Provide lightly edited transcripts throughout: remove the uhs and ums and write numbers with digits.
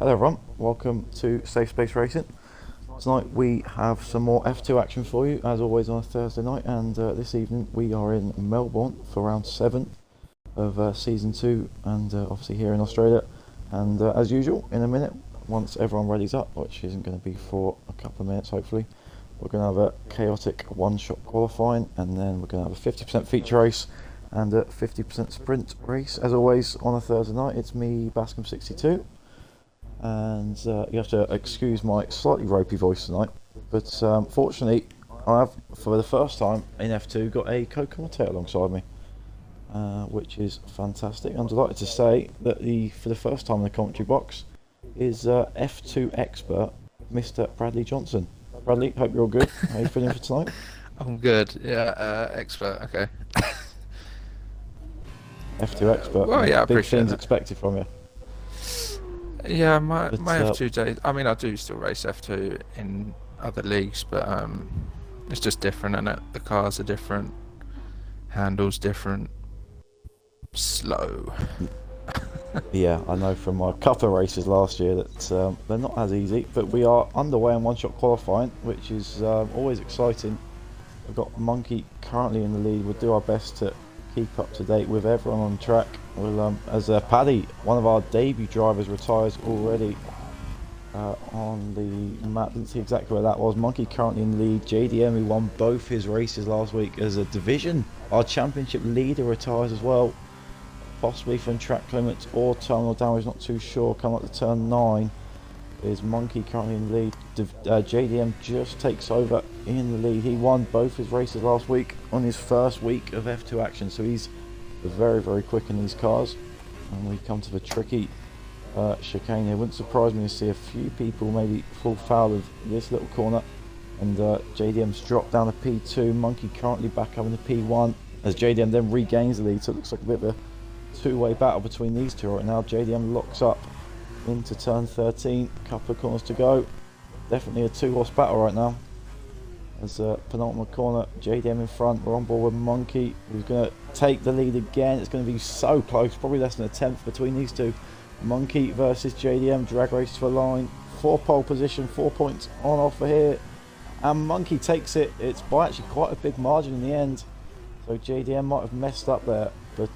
Hello everyone, welcome to Safe Space Racing. Tonight we have some more F2 action for you, as always on a Thursday night, and this evening we are in Melbourne for round 7 of Season 2, and obviously here in Australia. And as usual, in a minute, once everyone readies up, which isn't going to be for a couple of minutes hopefully, we're going to have a chaotic one-shot qualifying, and then we're going to have a 50% feature race and a 50% sprint race. As always on a Thursday night, it's me, Bascom62. And you have to excuse my slightly ropey voice tonight, but fortunately I have, for the first time in F2, got a co-commentator alongside me, which is fantastic. I'm delighted to say that for the first time in the commentary box is F2 expert Mr. Bradley Johnson. Bradley, hope you're all good. How are you feeling for tonight? I'm good, yeah, expert, okay. F2 expert, well, yeah, I big appreciate things that. expected from you. Yeah, my But, F2 days, I mean, I do still race F2 in other leagues, but it's just different, and the cars are different, handles different, slow. Yeah, I know from my couple of races last year that they're not as easy, but we are underway in one-shot qualifying, which is always exciting. We've got Monkey currently in the lead. We'll do our best to keep up to date with everyone on track. We'll, as Paddy, one of our debut drivers, retires already on the map. Didn't see exactly where that was. Monkey currently in the lead. JDM, who won both his races last week as a division, our championship leader, retires as well. Possibly from track limits or terminal damage, not too sure. Come up to turn 9 is Monkey currently in the lead. JDM just takes over in the lead. He won both his races last week on his first week of F2 action, so he's very, very quick in these cars. And we come to the tricky chicane here. Wouldn't surprise me to see a few people maybe fall foul of this little corner. And JDM's dropped down to P2. Monkey currently back up in the P1 as JDM then regains the lead, so it looks like a bit of a two-way battle between these two right now. JDM locks up into turn 13, couple of corners to go. Definitely a two-horse battle right now. As penultimate corner, JDM in front. We're on board with Monkey, who's going to take the lead again. It's going to be so close, probably less than a tenth between these two. Monkey versus JDM, drag race to the line. 4 pole position, 4 points on offer here. And Monkey takes it. It's by actually quite a big margin in the end. So JDM might have messed up there. But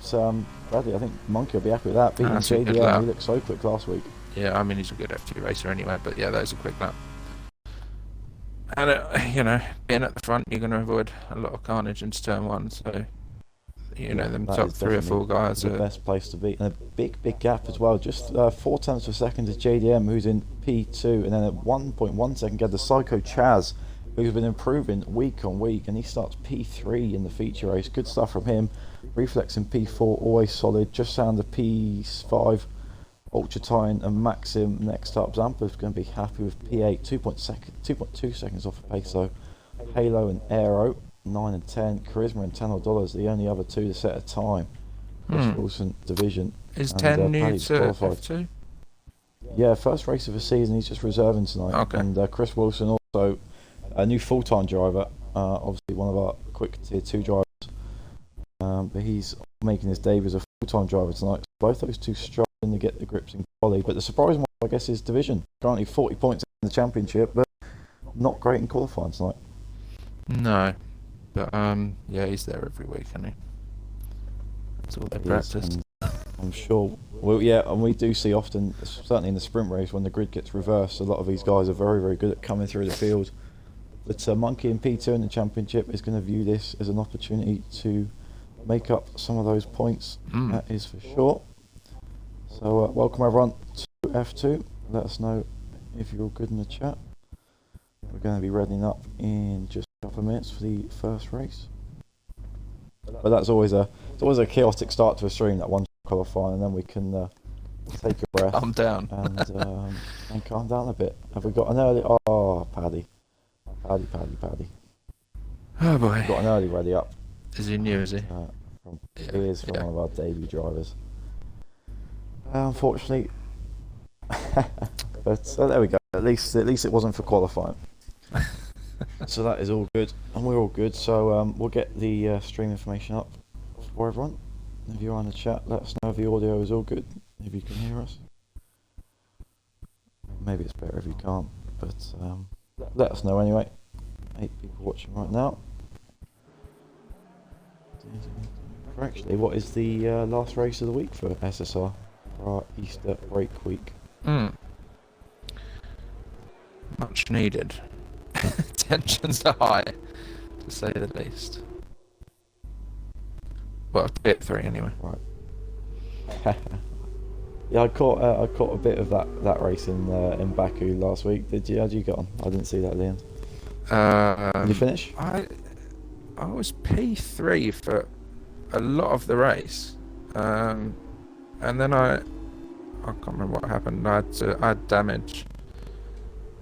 Bradley, I think Monkey will be happy with that, beating JDM. He looked so quick last week. Yeah, I mean, he's a good F2 racer anyway, but yeah, that was a quick lap. And, you know, being at the front, you're going to avoid a lot of carnage into turn 1, so, you know, them top 3 or 4 guys the best place to be. And a big gap as well, just 4 tenths of a second to JDM, who's in P2, and then at 1.1 second, get the Psycho Chaz, who's been improving week on week, and he starts P3 in the feature race. Good stuff from him. Reflex in P4, always solid. Just sound the P5, Ultra Titan and Maxim next up. Zampa's going to be happy with P8, 2.2 seconds off of pace though. Halo and Aero, 9 and 10. Charisma and $10, the only other two to set a time. Chris Wilson division. Is 10 new to F2? Yeah, first race of the season. He's just reserving tonight. Okay. And Chris Wilson also a new full-time driver. Obviously one of our quick tier 2 drivers. But he's making his debut as a full-time driver tonight. So both those two struggling to get the grips in quali. But the surprising one, I guess, is division. Currently 40 points in the championship, but not great in qualifying tonight. No, but yeah, he's there every week, isn't he? That's all they practice. I'm sure. Well, yeah, and we do see often, certainly in the sprint race, when the grid gets reversed, a lot of these guys are very, very good at coming through the field. But Monkey in P2 in the championship is going to view this as an opportunity to make up some of those points, that is for sure. So welcome everyone to F2. Let us know if you're all good in the chat. We're going to be readying up in just a couple of minutes for the first race. But that's always a chaotic start to a stream, that one qualifying, and then we can take a breath. Calm down. And calm down a bit. Have we got an early? Oh, Paddy. Oh boy. We've got an early ready up. Is he new, is he? He is from one of our debut drivers. Unfortunately. But there we go. At least it wasn't for qualifying. So that is all good. And we're all good. So we'll get the stream information up for everyone. If you're on the chat, let us know if the audio is all good. If you can hear us. maybe it's better if you can't. But let us know anyway. 8 people watching right now. Actually, what is the last race of the week for SSR for our Easter break week? Much needed. Tensions are high, to say the least. Well, bit 3 anyway. Right. Yeah, I caught a bit of that race in Baku last week. Did you? How'd you get on? I didn't see that at the end. Did you finish? I was P3 for a lot of the race, and then I can't remember what happened. I had damage,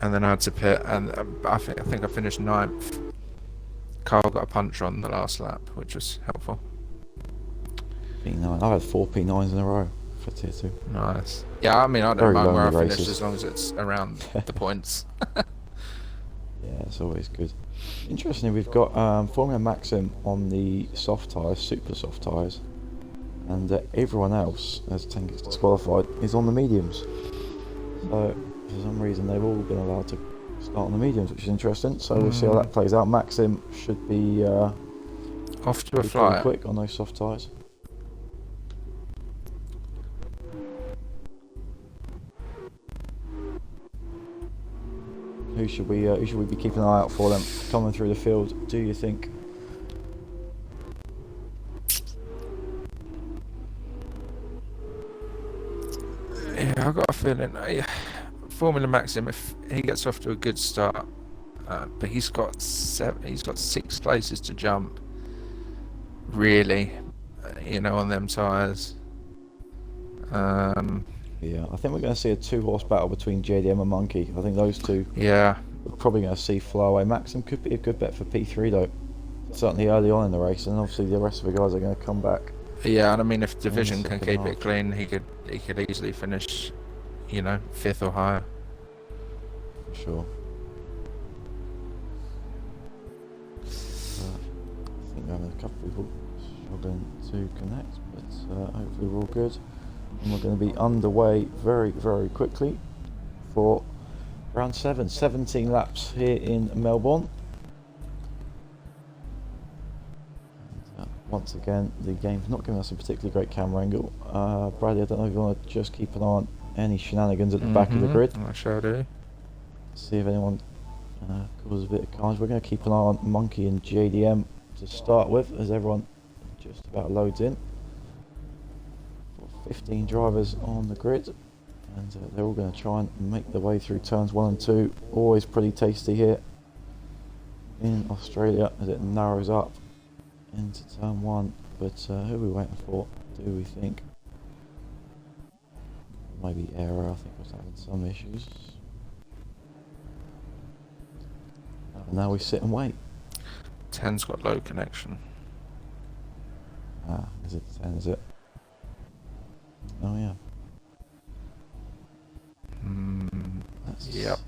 and then I had to pit, and I think I finished 9th. Carl got a punch on the last lap, which was helpful. P9. I had 4 P9s in a row for tier 2. Nice. Yeah, I mean, I don't Very mind where I lonely finish races. as long as it's around the points. Yeah, it's always good. Interestingly, we've got Formula Maxim on the soft tyres, super soft tyres, and everyone else, as 10 gets disqualified, is on the mediums. So, for some reason, they've all been allowed to start on the mediums, which is interesting. So we'll see how that plays out. Maxim should be Off to a pretty flyer. quick on those soft tyres. Who should we be keeping an eye out for them coming through the field, do you think? Yeah, I've got a feeling. Formula Maxim, if he gets off to a good start, but he's got 6 places to jump. Really, on them tyres. Yeah, I think we're going to see a 2-horse battle between JDM and Monkey. I think those two Yeah, we're probably going to see fly away. Maxim could be a good bet for P3 though, certainly early on in the race, and obviously the rest of the guys are going to come back. yeah, and I mean, if Division can second keep half. it clean, he could easily finish, 5th or higher. For sure. I think we're having a couple of people struggling to connect, but hopefully we're all good. And we're going to be underway very, very quickly for round 7. 17 laps here in Melbourne. And, once again, the game's not giving us a particularly great camera angle. Bradley, I don't know if you want to just keep an eye on any shenanigans at the back of the grid. I shall do. See if anyone causes a bit of carnage. We're going to keep an eye on Monkey and JDM to start with, as everyone just about loads in. 15 drivers on the grid, and they're all going to try and make their way through turns 1 and 2. Always pretty tasty here in Australia as it narrows up into turn 1. But who are we waiting for, do we think? Maybe Aero, I think, was having some issues. And now we sit and wait. 10's got low connection. Is it 10, is it? Oh yeah. Yep.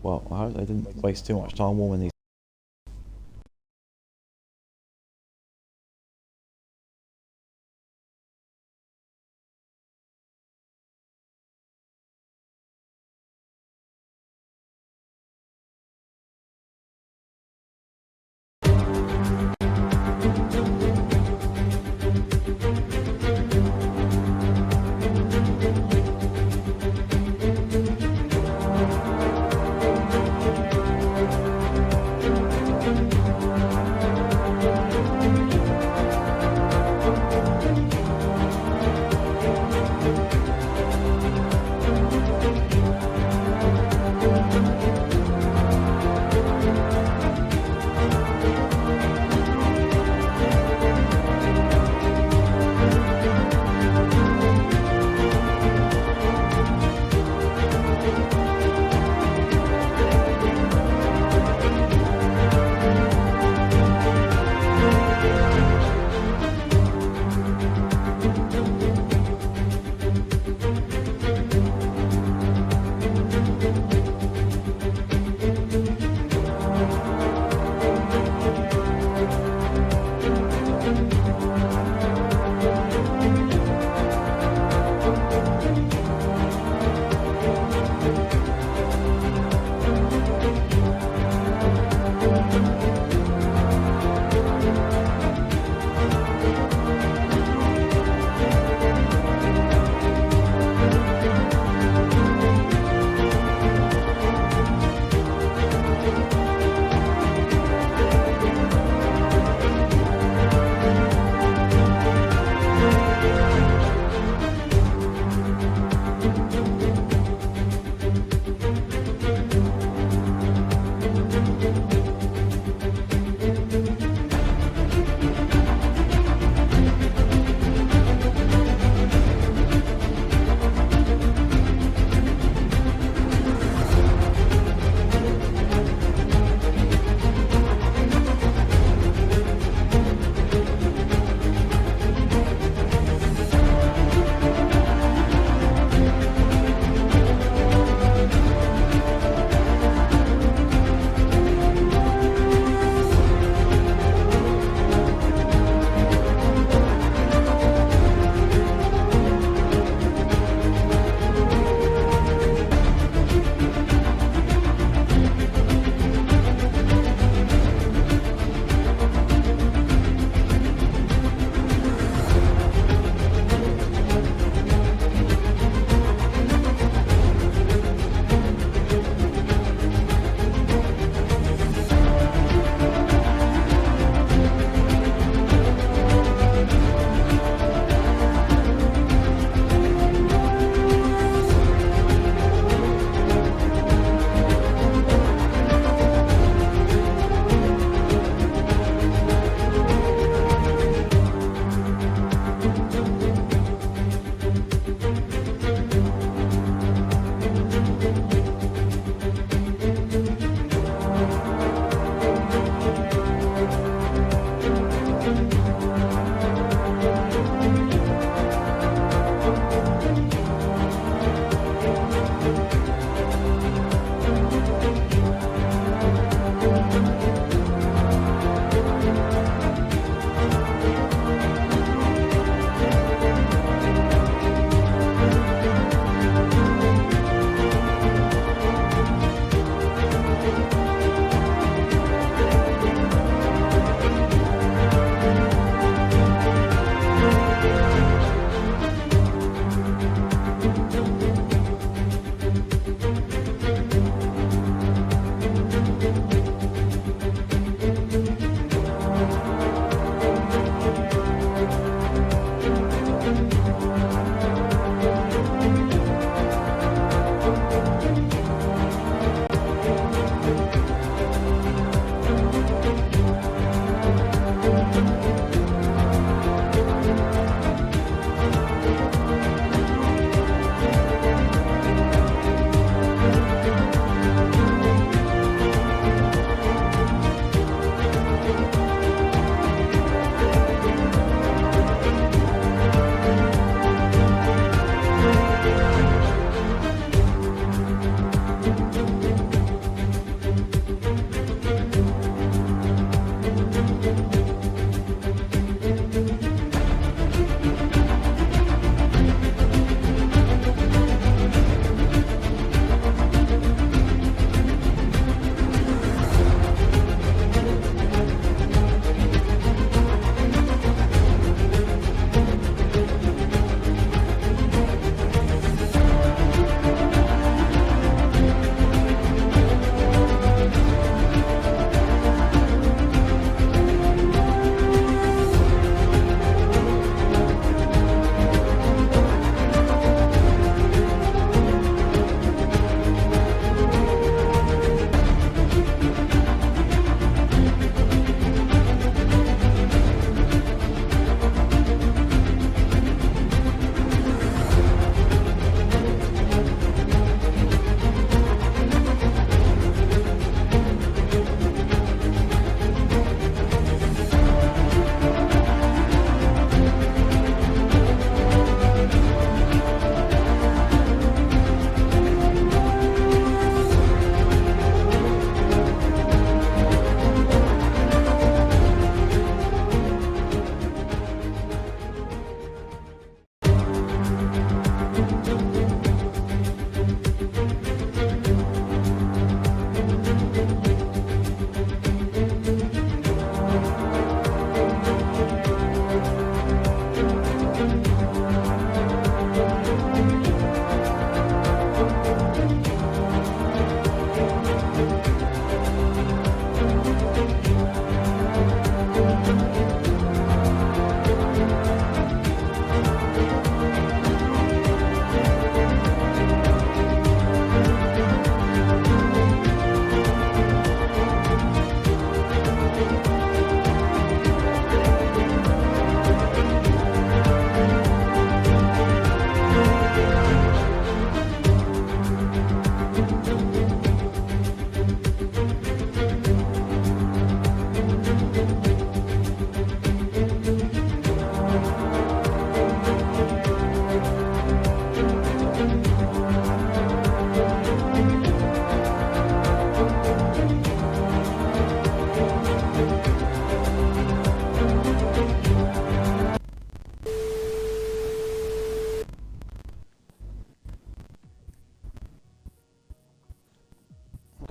Well, I hope they didn't waste too much time warming these.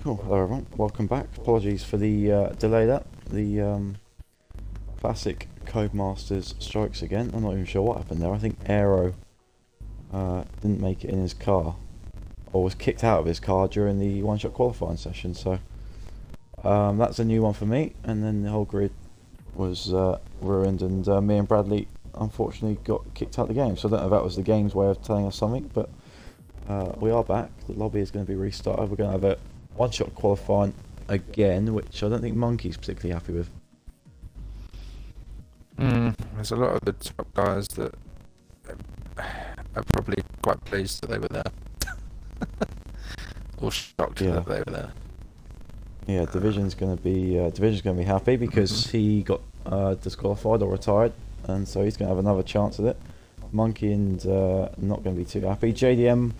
Cool. Hello everyone. Welcome back. Apologies for the delay. The classic Codemasters strikes again. I'm not even sure what happened there. I think Aero didn't make it in his car, or was kicked out of his car during the one-shot qualifying session. So that's a new one for me. And then the whole grid was ruined, and me and Bradley unfortunately got kicked out of the game. So I don't know if that was the game's way of telling us something, but we are back. The lobby is going to be restarted. We're going to have a one-shot qualifying again, which I don't think Monkey's particularly happy with. There's a lot of the top guys that are probably quite pleased that they were there. Or shocked that they were there. Yeah, Division's going to be happy because he got disqualified or retired, and so he's going to have another chance at it. Monkey and not going to be too happy. JDM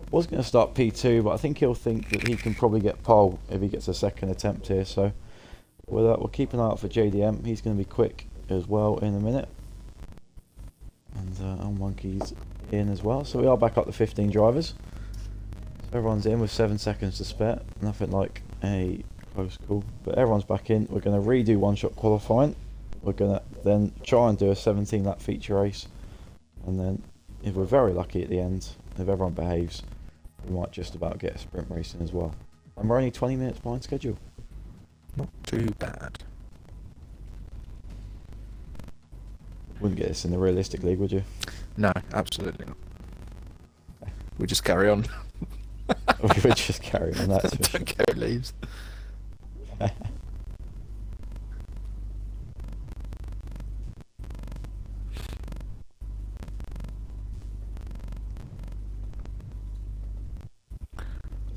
was going to start P2, but I think he'll think that he can probably get pole if he gets a second attempt here. So we'll keep an eye out for JDM. He's going to be quick as well in a minute. And Monkey's in as well. So we are back up to 15 drivers. So everyone's in with 7 seconds to spare. Nothing like a close call. But everyone's back in. We're going to redo one-shot qualifying. We're going to then try and do a 17-lap feature race. And then if we're very lucky at the end, if everyone behaves, we might just about get a sprint racing as well. And we're only 20 minutes behind schedule. Not too bad. Wouldn't get this in the realistic league, would you? No, absolutely not. We just carry on. We would just carry on, that's for sure. Don't care who leaves.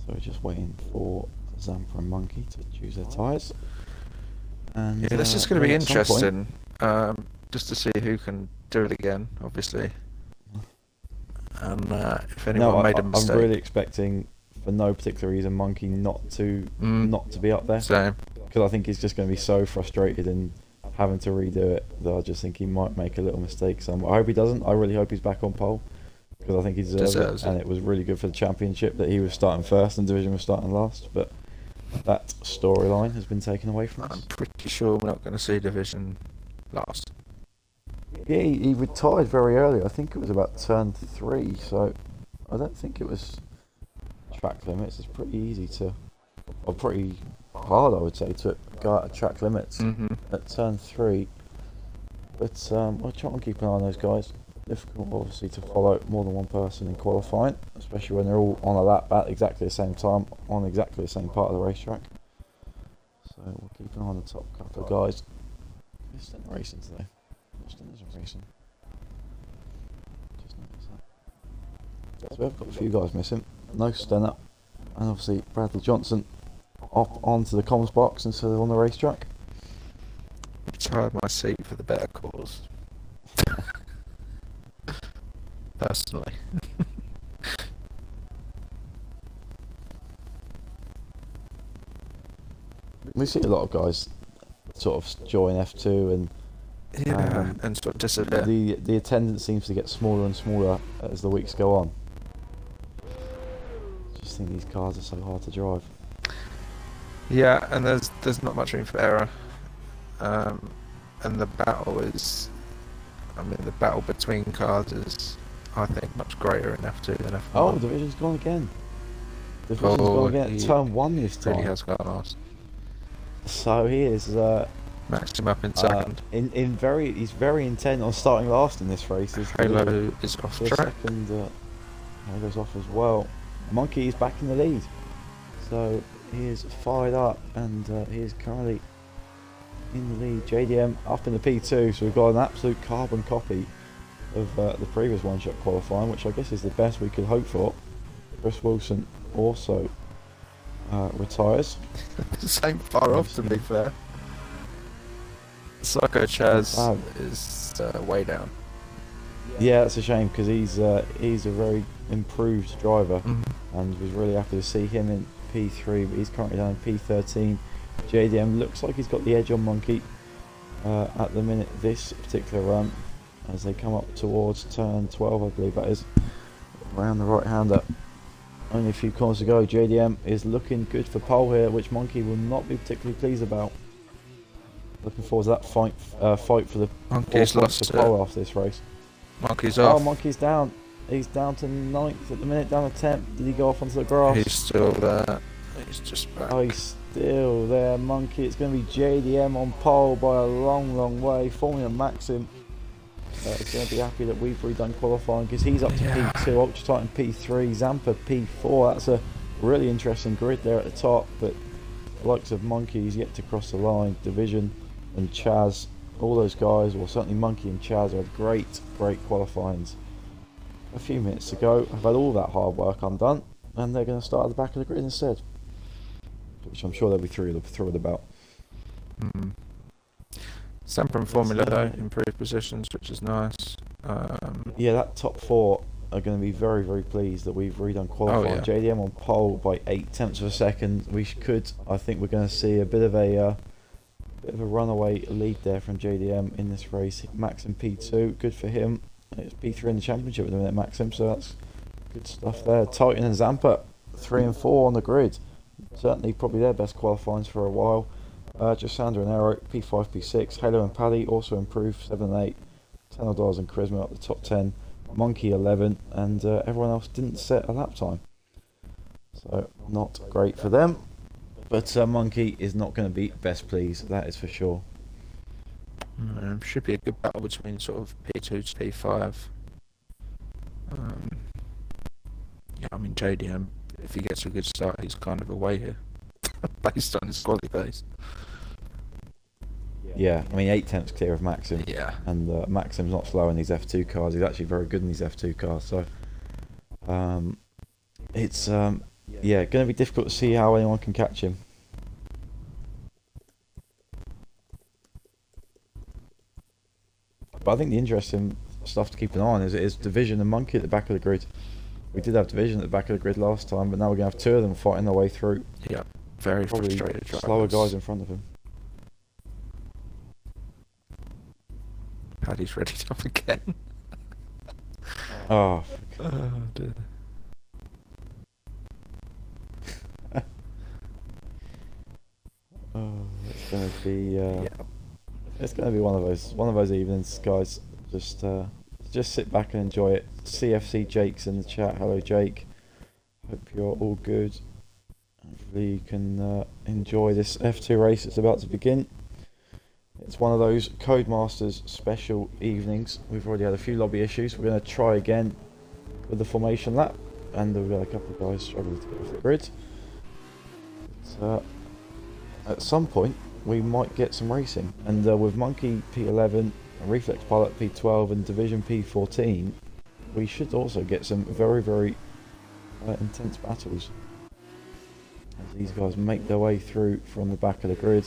So we're just waiting for Zampa and Monkey to choose their tyres. And Yeah, this is going to be interesting. Just to see who can do it again, obviously. And if anyone made a mistake. I'm really expecting, for no particular reason, Monkey not to be up there. Same. Because I think he's just going to be so frustrated and having to redo it that I just think he might make a little mistake somewhere. I hope he doesn't. I really hope he's back on pole, because I think he deserves it. And it was really good for the championship that he was starting first and Division was starting last. But that storyline has been taken away from us. I'm pretty sure we're not going to see Division last. Yeah, he retired very early. I think it was about turn 3, so I don't think it was track limits. It's pretty easy to, or pretty hard, I would say, to go out of track limits at turn 3. But we'll try and keep an eye on those guys. Difficult, obviously, to follow more than one person in qualifying, especially when they're all on a lap at exactly the same time on exactly the same part of the racetrack. So we'll keep an eye on the top couple of guys. Who's still racing today? Isn't racing. Just noticed that. So we've got a few guys missing. No Stenner, and obviously Bradley Johnson up onto the comms box instead of on the racetrack. Tried my seat for the better cause. Personally. We see a lot of guys sort of join F2 and and sort of disappear. The attendance seems to get smaller and smaller as the weeks go on. I just think these cars are so hard to drive. Yeah, and there's not much room for error. And the battle is, the battle between cars is, I think, much greater in F2 than F1. Oh, Division's gone again. Division's gone again. Turn 1 this time. Really has gone off. So he is maxed him up in second. He's very intent on starting last in this race. Halo is off track. Second, Halo's off as well. Monkey is back in the lead, so he is fired up, and he is currently in the lead. JDM up in the P2, so we've got an absolute carbon copy of the previous one-shot qualifying, which I guess is the best we could hope for. Chris Wilson also retires. Same far off, to be fair. Psycho Chaz is way down. Yeah, that's a shame, because he's a very improved driver, and was really happy to see him in P3, but he's currently down in P13. JDM looks like he's got the edge on Monkey at the minute this particular run, as they come up towards turn 12, I believe that is, around the right-hander. Only a few corners to go. JDM is looking good for pole here, which Monkey will not be particularly pleased about. Looking forward to that fight for the Monkey's lost to pole after this race. Monkey's off. Oh, Monkey's down. He's down to 9th at the minute, down to 10th. Did he go off onto the grass? He's still there. He's just back. Oh, he's still there, Monkey. It's going to be JDM on pole by a long, long way. Formula Maxim is going to be happy that we've redone qualifying because he's up to P2, Ultra Titan P3, Zampa P4. That's a really interesting grid there at the top, but the likes of Monkey is yet to cross the line. Division and Chaz, all those guys, well certainly Monkey and Chaz, had great qualifyings. A few minutes to go. I've had all that hard work undone, and they're going to start at the back of the grid instead, which I'm sure they'll be thrilled about. Zampa and Formula though, improved positions, which is nice. Yeah, that top 4 are going to be very, very pleased that we've redone qualifying. JDM on pole by 0.8 of a second. I think we're going to see a bit of a runaway lead there from JDM in this race. Maxim P2, good for him. It's P3 in the championship at the minute, Maxim, so that's good stuff there. Titan and Zampa, 3 and 4 on the grid. Certainly probably their best qualifyings for a while. Jassandra and Aero, P5, P6. Halo and Paddy also improved, 7 and 8. $10 and Charisma up the top 10. Monkey 11, and everyone else didn't set a lap time. So not great for them. But Monkey is not going to be best pleased, that is for sure. Should be a good battle between sort of P2 to P5. Yeah, I mean JDM, if he gets a good start, he's kind of away here, based on his quality base. Yeah, I mean 0.8 clear of Maxim. Yeah. And Maxim's not slow in these F2 cars. He's actually very good in these F2 cars. So it's going to be difficult to see how anyone can catch him. But I think the interesting stuff to keep an eye on is Division and Monkey at the back of the grid. We did have Division at the back of the grid last time, but now we're going to have 2 of them fighting their way through. Yeah, very probably frustrated drivers. Slower guys in front of him. Paddy's ready up again. Oh, dear. It's going to be it's going to be one of those evenings, guys. Just sit back and enjoy it. CFC Jake's in the chat. Hello, Jake. Hope you're all good. Hopefully you can enjoy this F2 race that's about to begin. It's one of those Codemasters special evenings. We've already had a few lobby issues. We're going to try again with the formation lap, and we've got a couple of guys struggling to get off the grid. At some point we might get some racing, and with Monkey P11, Reflex Pilot P12 and Division P14, we should also get some very, very intense battles as these guys make their way through from the back of the grid.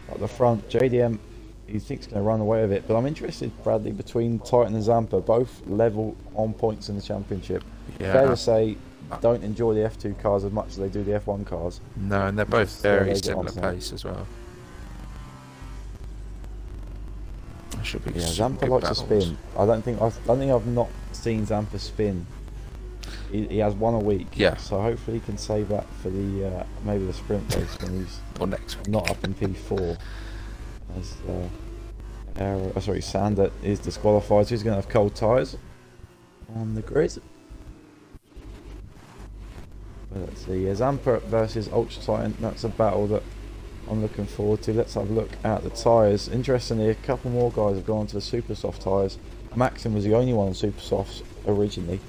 At the front, JDM, he thinks going to run away with it, but I'm interested, Bradley, between Titan and Zampa, both level on points in the championship. Yeah. Fair to say, don't enjoy the F2 cars as much as they do the F1 cars. No, and they're both very they similar pace as well. Should be Zampa likes to spin. I don't think I've not seen Zampa spin. He has one a week. Yeah. So hopefully he can save that for the maybe the sprint race when he's or next week. Not up in P4. As Sander is disqualified, so he's going to have cold tyres on the grid. But let's see, Zampa versus Ultra Titan. That's a battle that I'm looking forward to. Let's have a look at the tyres. Interestingly, a couple more guys have gone to the super soft tyres. Maxim was the only one on super softs originally,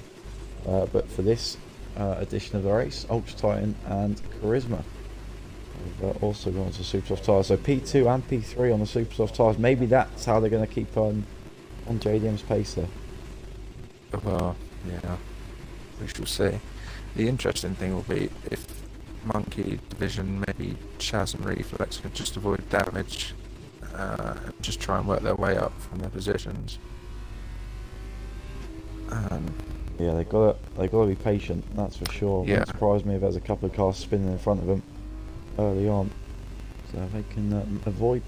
but for this edition of the race, Ultra Titan and Charisma have also gone to super soft tyres. So P2 and P3 on the super soft tyres. Maybe that's how they're going to keep on JDM's pace there. Well, yeah, we shall see. The interesting thing will be if Monkey, Division, maybe Chaz and Reflex could just avoid damage, just try and work their way up from their positions. Yeah, they got to be patient. That's for sure. Yeah. It wouldn't surprise me if there's a couple of cars spinning in front of them early on, so they can avoid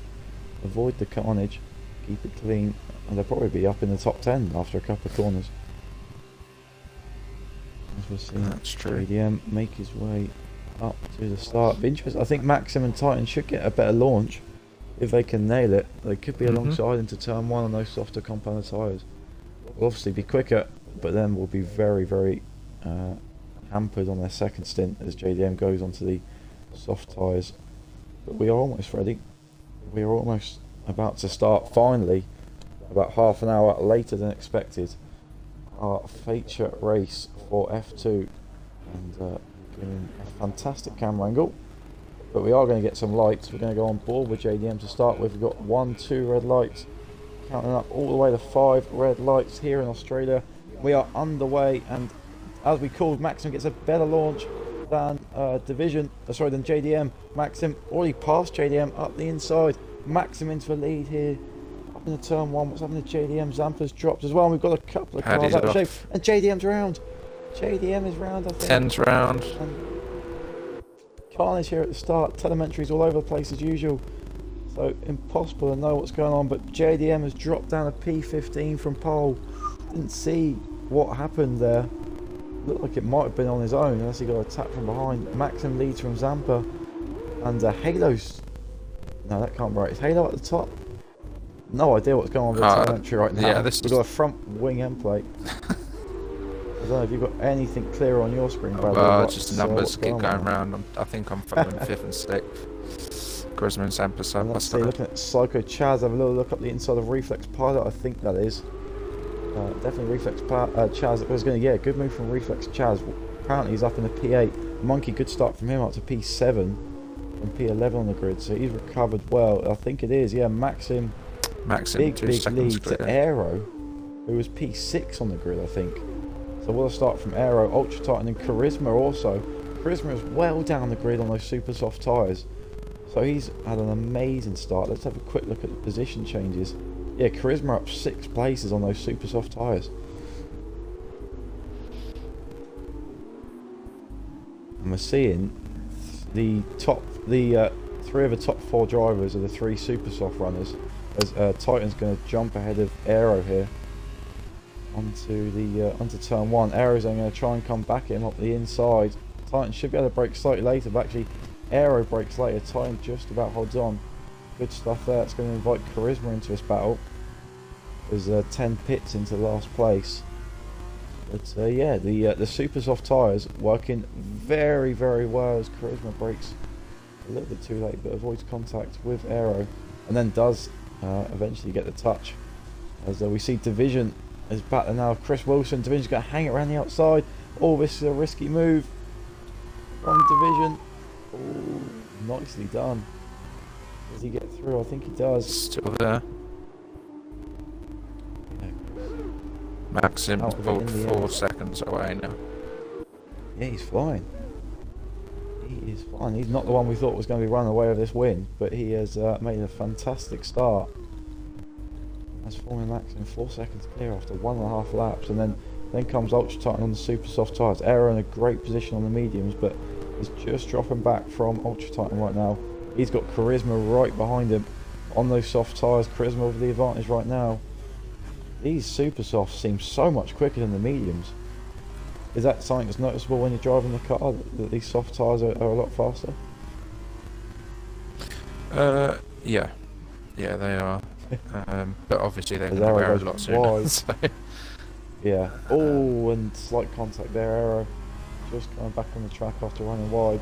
the carnage, keep it clean, and they'll probably be up in the top 10 after a couple of corners. we're seeing That's true. JDM make his way up to the start. Be interesting. I think Maxim and Titan should get a better launch if they can nail it. They could be alongside into turn 1 on those softer compound tyres. Will obviously be quicker, but then will be very, very hampered on their second stint as JDM goes onto the soft tyres. But we are almost ready. We are almost about to start finally, about half an hour later than expected, our feature race for F2, and giving a fantastic camera angle. But we are going to get some lights. We're going to go on board with JDM to start with. We've got 1, 2 red lights, counting up all the way to 5 red lights here in Australia. We are underway, and as we called, Maxim gets a better launch than than JDM. Maxim already passed JDM up the inside. Maxim into the lead here. Up in the turn 1, what's happening to JDM? Zampa's dropped as well, and we've got a couple of cars out of shape. And JDM's round. JDM is round, I think. 10's round. Carnage here at the start. Telemetry's all over the place as usual. So impossible to know what's going on, but JDM has dropped down a P15 from pole. Didn't see what happened there. Looked like it might have been on his own unless he got attacked from behind. Maxim leads from Zampa. And Halo's... No, that can't be right. Is Halo at the top? No idea what's going on with the telemetry right now. Yeah, we've got a front wing end plate. I don't know if you've got anything clear on your screen, Bradley. Just numbers keep going round. I think I'm following 5th and 6th. Charisma and Zampa side by side. Looking at Psycho Chaz, have a little look up the inside of Reflex Pilot. I think that is definitely Reflex Chaz. It was going to good move from Reflex Chaz. Apparently he's up in the P8. Monkey, good start from him up to P7 and P11 on the grid. So he's recovered well. I think it is. Yeah, Maxim big lead to Aero, who was P6 on the grid, I think. So we'll start from Aero, Ultra Titan, and Charisma also. Charisma is well down the grid on those super soft tyres. So he's had an amazing start. Let's have a quick look at the position changes. Yeah, Charisma up 6 places on those super soft tyres. And we're seeing the 3 of the top 4 drivers are the 3 super soft runners. As Titan's going to jump ahead of Aero here onto turn 1. Aero's then going to try and come back at him up the inside. Titan should be able to brake slightly later, but actually Aero brakes later. Titan just about holds on. Good stuff there. It's going to invite Charisma into this battle. There's 10 pits into last place. But yeah, the super soft tyres working very, very well as Charisma brakes a little bit too late, but avoids contact with Aero, and then does eventually get the touch. As we see Division is back there now. Chris Wilson, Division's going to hang it around the outside. Oh, this is a risky move from Division. Oh, nicely done. Does he get through? I think he does. Still there. Maxim 4 seconds away now. Yeah, he's flying. He is flying. He's not the one we thought was going to be running away with this win, but he has made a fantastic start. That's forming Maxim 4 seconds clear after 1.5 laps, and then comes Ultra Titan on the super soft tyres. Aero in a great position on the mediums, but is just dropping back from Ultra Titan right now. He's got Charisma right behind him on those soft tyres. Charisma with the advantage right now. These super softs seem so much quicker than the mediums. Is that something that's noticeable when you're driving the car, that these soft tyres are a lot faster? Yeah, they are. But obviously they're going to wear a lot sooner. So. Yeah. Oh, and slight contact there, Aero. Just coming back on the track after running wide.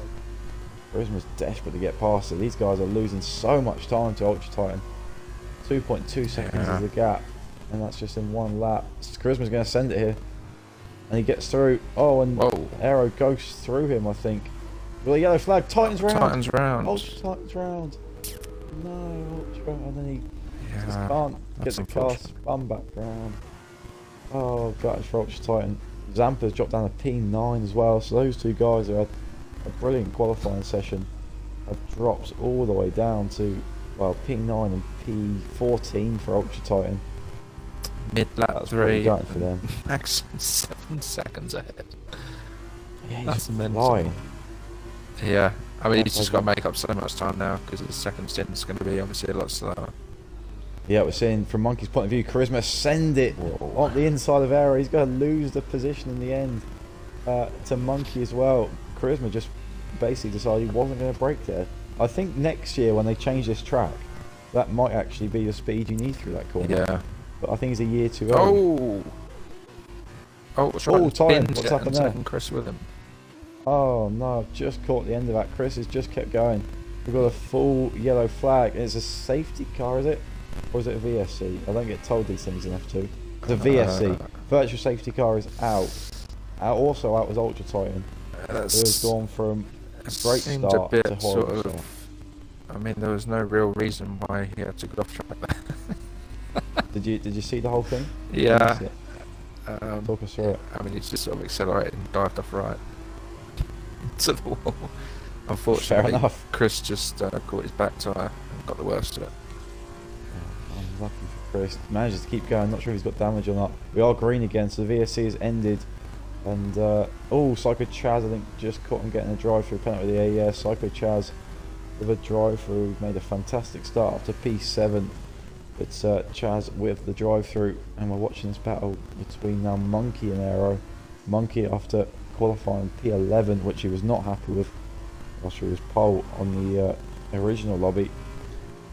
Charisma's desperate to get past it. These guys are losing so much time to Ultra Titan. 2.2 seconds is the gap, and that's just in 1 lap. Charisma's going to send it here, and he gets through. Oh, and Aero goes through him, I think. With a yellow flag, Titan's round. Titan's round. Ultra Titan's round. No, Ultra, and then he just can't get the car spun back round. Oh, God, it's for Ultra Titan. Zampa's dropped down to P9 as well, so those 2 guys who had a brilliant qualifying session have dropped all the way down to, well, P9 and P14 for Ultra Titan. Mid-lap 3, for them. Max 7 seconds ahead. Yeah, that's flying. Yeah, I mean, he's just got to make up so much time now because the second stint is going to be obviously a lot slower. Yeah, we're seeing from Monkey's point of view, Charisma send it on the inside of Aero. He's going to lose the position in the end. to Monkey as well. Charisma just basically decided he wasn't going to brake there. I think next year when they change this track, that might actually be the speed you need through that corner. Yeah. But I think it's a year too early. What's right? Oh, Titan, what's happened there? Chris with him. Oh no, I've just caught the end of that. Chris has just kept going. We've got a full yellow flag. It's a safety car, is it? Or is it a VSC? I don't get told these things in F2. It's a VSC. Virtual safety car is out. Also out was Ultra Titan. It has gone from great start to horrible start. I mean, there was no real reason why he had to go off track there. Did you see the whole thing? Yeah. Talk us through it. I mean, he's just sort of accelerated and dived off right to the wall. Unfortunately, Fair enough. Chris just caught his back tyre and got the worst of it. I'm lucky for Chris. Manages to keep going. Not sure if he's got damage or not. We are green again, so the VSC has ended. And Psycho Chaz, I think, just caught him getting a drive-through penalty with the AES. Psycho Chaz with a drive-through, made a fantastic start up to P7. It's Chaz with the drive-through, and we're watching this battle between now Monkey and Aero. Monkey, after qualifying P11, which he was not happy with after he was pole on the original lobby,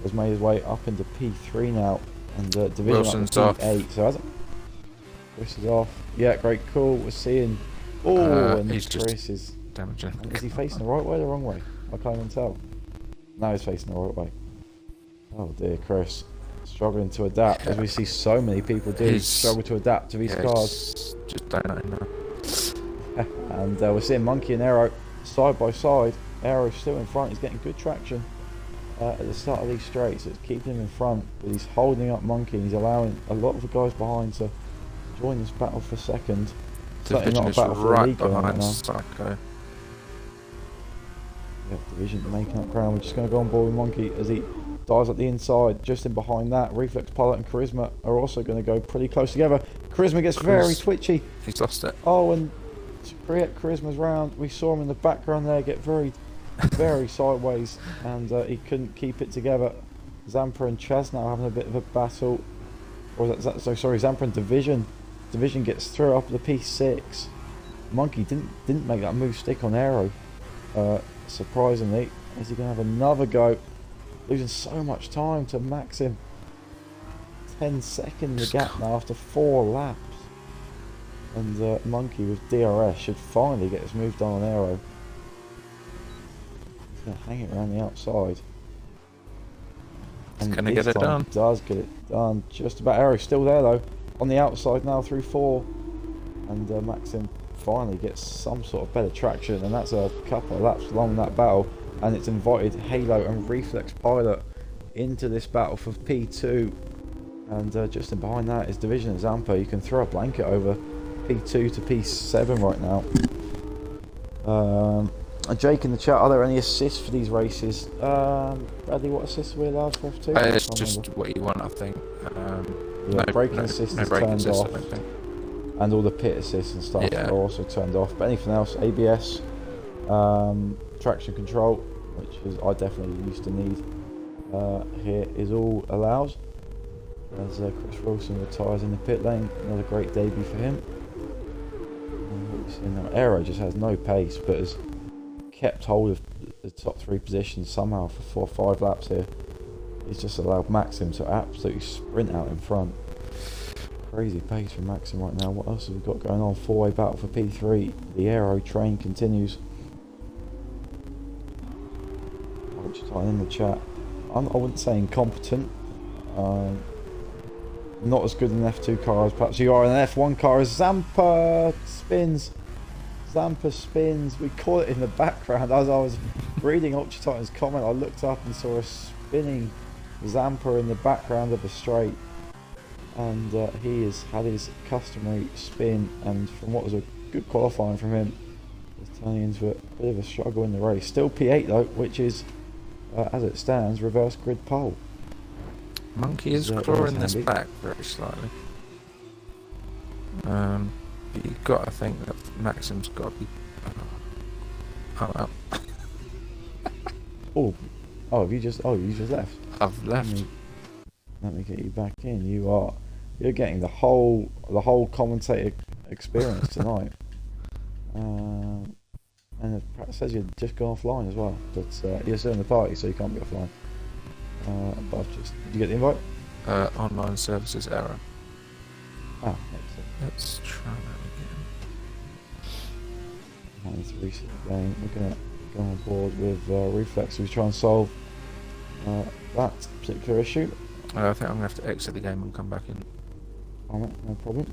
has made his way up into P3 now, and division Wilson's up to off. P8. So has it? Chris is off. Yeah, great call. We're seeing. And he's Chris just is damaging. Is he facing the right way or the wrong way? I can't even tell. No, he's facing the right way. Oh dear, Chris. Struggling to adapt, as we see so many people do struggle to adapt to these cars. Just donating now. And we're seeing Monkey and Aero side by side. Aero's still in front. He's getting good traction at the start of these straights. It's keeping him in front, but he's holding up Monkey, and he's allowing a lot of the guys behind to join this battle for second. Certainly not a battle for the league going right now. Psycho. Yeah, Division making up ground. We're just going to go on board with Monkey as he dives at the inside. Just in behind that, Reflex Pilot and Charisma are also going to go pretty close together. Charisma gets very twitchy. He's lost it. Oh, and to create Charisma's round, we saw him in the background there get very, very sideways, and he couldn't keep it together. Zampa and Chaz now having a bit of a battle. Or sorry, Zampa and Division. Division gets through up the P6. Monkey didn't make that move stick on Aero. Surprisingly, is he going to have another go? Losing so much time to Maxim. 10 seconds the gap now after 4 laps. And Monkey with DRS should finally get his move done on Aero. He's going to hang it around the outside. He's going to get it done. Does get it done. Just about. Aero still there though. On the outside now through 4. And Maxim finally gets some sort of better traction, and that's a couple of laps along that battle, and it's invited Halo and Reflex Pilot into this battle for P2, and just in behind that is Division and Zampa. You can throw a blanket over P2 to P7 right now. Jake in the chat, are there any assists for these races? Bradley, what assists are we allowed for F2? It's just what you want, I think. Yeah, braking assist is turned off. And all the pit assists and stuff are also turned off. But anything else, ABS, traction control, which is I definitely used to need here, is all allowed. As Chris Wilson retires in the pit lane, another great debut for him. Aero just has no pace, but has kept hold of the top 3 positions somehow for 4 or 5 laps here. He's just allowed Maxim to absolutely sprint out in front. Crazy pace from Maxim right now. What else have we got going on? 4-way battle for P3. The Aero train continues. Titan in the chat. I wouldn't say incompetent. Not as good in an F2 car as perhaps you are in an F1 car. As Zampa spins. Zampa spins. We caught it in the background. As I was reading Ultra Titan's comment, I looked up and saw a spinning Zampa in the background of a straight. And he has had his customary spin, and from what was a good qualifying from him, it's turning into a bit of a struggle in the race. Still P8 though, which is, as it stands, reverse grid pole. Monkey is clawing this back very slightly. But you've got to think that Maxim's got to be... Oh, you just left. I've left. Let me get you back in. You're getting the whole commentator experience tonight. And it says you've just gone offline as well, but you're still in the party, so you can't be offline. But I've just... Did you get the invite? Online services error. Ah, excellent. Let's try that again. I need to reset the game. We're going to go on board with Reflex. We try and solve that particular issue. I think I'm going to have to exit the game and come back in. Alright, no problem.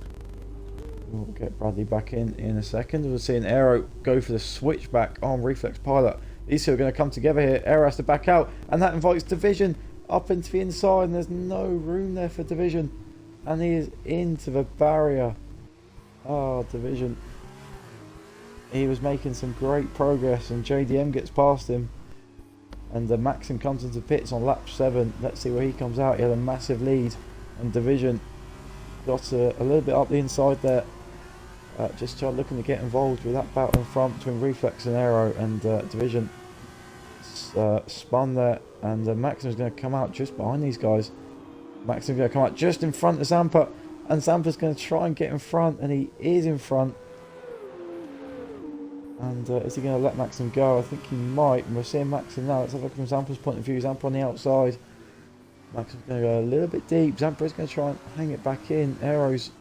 We'll get Bradley back in a second. We'll see an Aero go for the switchback on Reflex Pilot. These two are going to come together here. Aero has to back out, and that invites Division up into the inside, and there's no room there for Division. And he is into the barrier. Oh, Division. He was making some great progress, and JDM gets past him. And Maxim comes into pits on lap 7. Let's see where he comes out. He had a massive lead, and Division got a little bit up the inside there. Just looking to get involved with that battle in front between Reflex and Aero, and Division spun there, and Maxim's going to come out just behind these guys. Maxim's going to come out just in front of Zampa, and Zampa's going to try and get in front, and he is in front. And is he going to let Maxim go? I think he might. And we're seeing Maxim now. Let's have a look from Zampa's point of view. Zampa on the outside. Maxim's going to go a little bit deep. Zampa is going to try and hang it back in. Aero's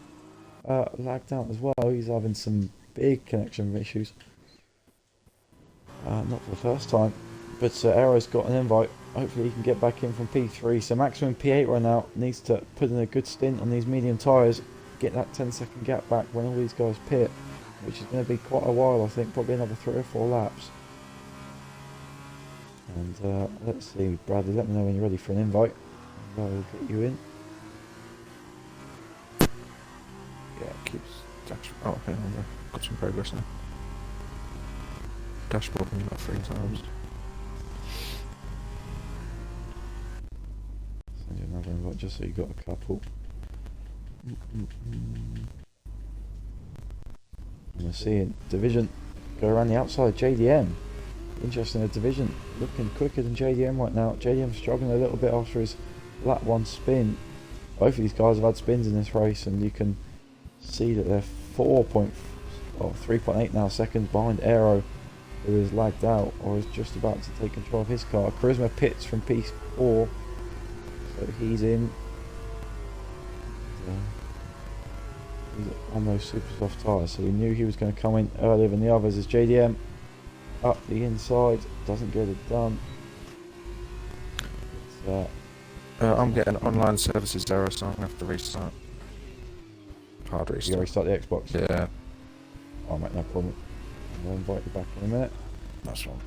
lagged out as well. He's having some big connection issues. Not for the first time. But Aero's got an invite. Hopefully he can get back in from P3. So Maxim in P8 right now needs to put in a good stint on these medium tyres. Get that 10-second gap back when all these guys pit. Which is going to be quite a while, I think. Probably another 3 or 4 laps. And let's see. Bradley, let me know when you're ready for an invite. And I'll get you in. Yeah, it keeps... Oh, okay, I've got some progress now. Dashboard me about 3 times. Send you another invite just so you got a couple. And we're seeing Division go around the outside of JDM. Interesting, Division looking quicker than JDM right now. JDM struggling a little bit after his lap 1 spin. Both of these guys have had spins in this race, and you can see that they're 3.8 now seconds behind Aero, who is lagged out or is just about to take control of his car. Charisma pits from P4, so he's in. He's on those super soft tyres, so we knew he was going to come in earlier than the others. As JDM up the inside, doesn't get it done. I'm getting online services error, so I'm going to have to restart. Hard restart. You restart the Xbox? Yeah. Oh mate, no problem. I'll invite you back in a minute. That's one.